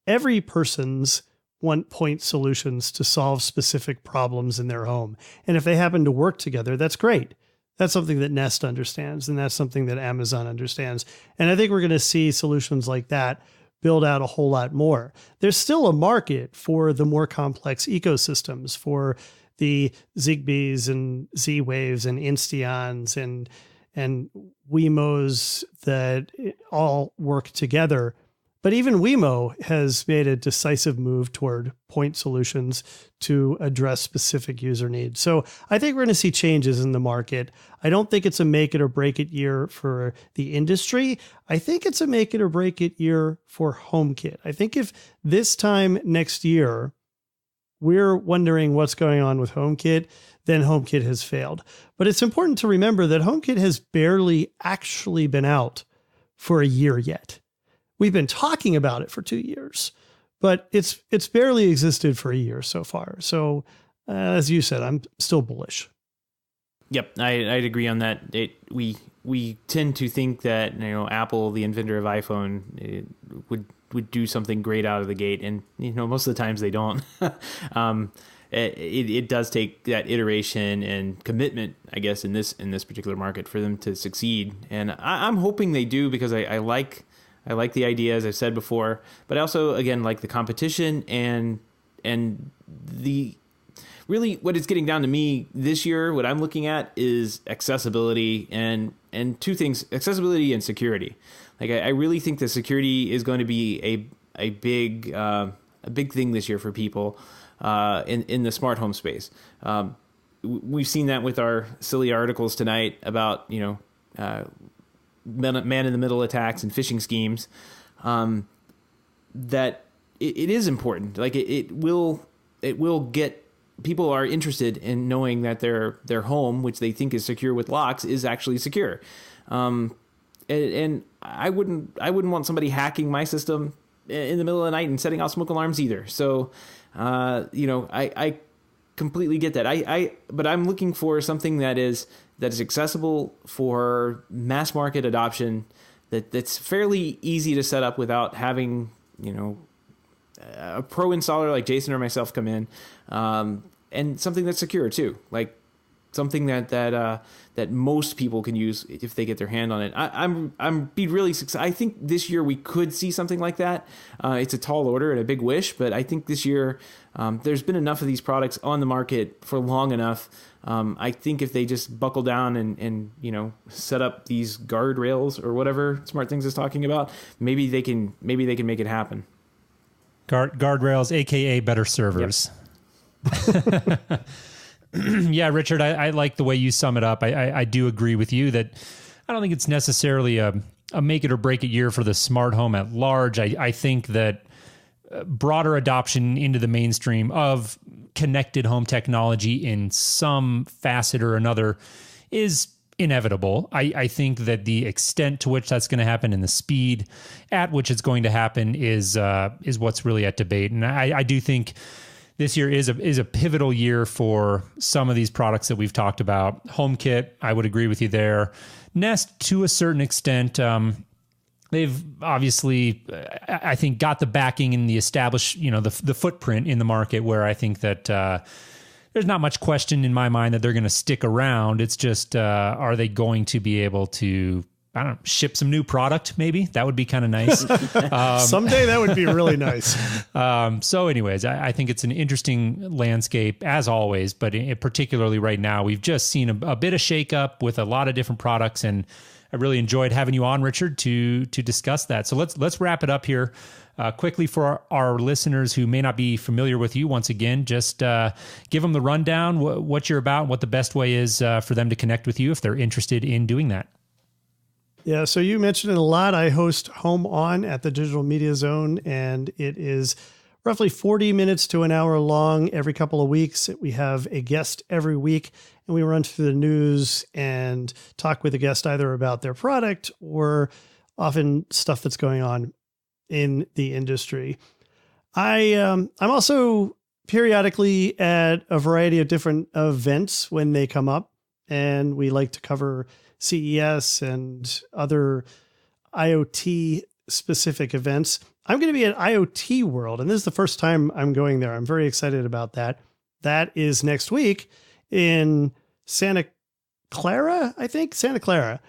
Every person's want point solutions to solve specific problems in their home. And if they happen to work together, that's great. That's something that Nest understands, and that's something that Amazon understands. And I think we're going to see solutions like that build out a whole lot more. There's still a market for the more complex ecosystems, for the Zigbees and Z-Waves and Insteons and Wemos that all work together. But even Wemo has made a decisive move toward point solutions to address specific user needs. So I think we're going to see changes in the market. I don't think it's a make it or break it year for the industry. I think it's a make it or break it year for HomeKit. I think if this time next year we're wondering what's going on with HomeKit, then HomeKit has failed. But it's important to remember that HomeKit has barely actually been out for a year yet. We've been talking about it for 2 years, but it's barely existed for a year so far. So as you said, I'm still bullish. Yep, I'd agree on that. We tend to think that Apple, the inventor of iPhone, would do something great out of the gate, and most of the times they don't. It does take that iteration and commitment, I guess, in this particular market for them to succeed. And I'm hoping they do, because I like the idea, as I've said before, but I also, again, like the competition and the really what it's getting down to me this year. What I'm looking at is accessibility and two things: accessibility and security. Like I really think that security is going to be a big thing this year for people in the smart home space. We've seen that with our silly articles tonight about man in the middle attacks and phishing schemes. That it is important. Like it will get people are interested in knowing that their home, which they think is secure with locks, is actually secure. And I wouldn't want somebody hacking my system in the middle of the night and setting off smoke alarms either. So, I completely get that. But I'm looking for something that is accessible for mass market adoption, that's fairly easy to set up without having, a pro installer like Jason or myself come in, and something that's secure too, like something that most people can use if they get their hand on it. I'm be really successful. I think this year we could see something like that. It's a tall order and a big wish, but I think this year there's been enough of these products on the market for long enough. I think if they just buckle down and set up these guardrails or whatever Smart Things is talking about, maybe they can make it happen. Guardrails, aka better servers. Yep. Yeah, Richard, I like the way you sum it up. I do agree with you that I don't think it's necessarily a make it or break it year for the smart home at large. I think that broader adoption into the mainstream of connected home technology in some facet or another is inevitable. I think that the extent to which that's going to happen and the speed at which it's going to happen is what's really at debate. And I do think this year is a pivotal year for some of these products that we've talked about. HomeKit, I would agree with you there. Nest, to a certain extent, they've obviously, I think, got the backing and the established, the footprint in the market where I think that there's not much question in my mind that they're going to stick around. It's just, are they going to be able to, I don't know, ship some new product, maybe? That would be kind of nice. Someday that would be really nice. So anyways, I think it's an interesting landscape as always, but particularly right now, we've just seen a bit of shakeup with a lot of different products, and I really enjoyed having you on, Richard, to discuss that. So let's wrap it up here quickly for our listeners who may not be familiar with you. Once again, just give them the rundown, what you're about, and what the best way is for them to connect with you if they're interested in doing that. Yeah, so you mentioned it a lot. I host Home On at the Digital Media Zone, and it is roughly 40 minutes to an hour long every couple of weeks. We have a guest every week, and we run through the news and talk with the guest either about their product or often stuff that's going on in the industry. I'm also periodically at a variety of different events when they come up, and we like to cover CES and other IoT specific events. I'm going to be at IoT World, and this is the first time I'm going there. I'm very excited about that. That is next week in Santa Clara, I think, Santa Clara.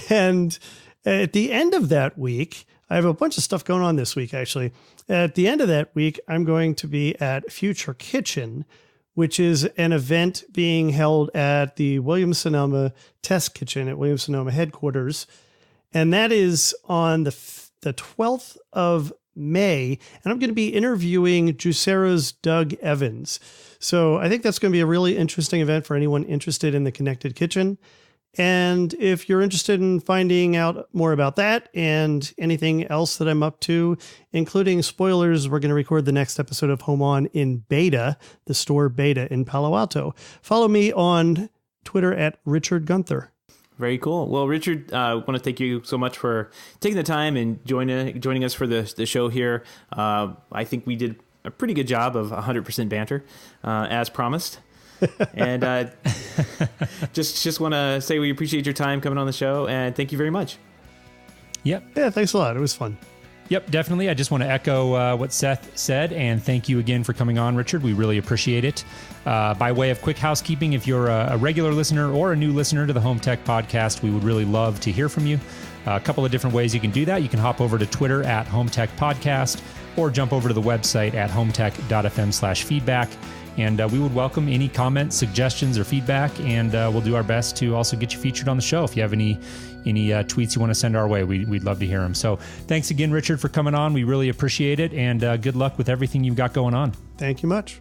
And at the end of that week, I have a bunch of stuff going on this week, actually. At the end of that week, I'm going to be at Future Kitchen, which is an event being held at the Williams-Sonoma Test Kitchen at Williams-Sonoma headquarters. And that is on the 12th of May. And I'm going to be interviewing Juicero's Doug Evans. So I think that's going to be a really interesting event for anyone interested in the connected kitchen. And if you're interested in finding out more about that and anything else that I'm up to, including spoilers, we're going to record the next episode of Home On in beta, the store beta in Palo Alto. Follow me on Twitter at Richard Gunther. Very cool. Well, Richard, I want to thank you so much for taking the time and joining us for the show here. I think we did a pretty good job of 100% banter, as promised. And just want to say we appreciate your time coming on the show, and thank you very much. Yep. Yeah, thanks a lot. It was fun. Yep, definitely. I just want to echo what Seth said, and thank you again for coming on, Richard. We really appreciate it. By way of quick housekeeping, if you're a regular listener or a new listener to the Home Tech Podcast, we would really love to hear from you. A couple of different ways you can do that. You can hop over to Twitter at HomeTech Podcast, or jump over to the website at HomeTech.fm/feedback. And we would welcome any comments, suggestions, or feedback, and we'll do our best to also get you featured on the show. If you have any tweets you want to send our way, we'd love to hear them. So thanks again, Richard, for coming on. We really appreciate it, and good luck with everything you've got going on. Thank you much.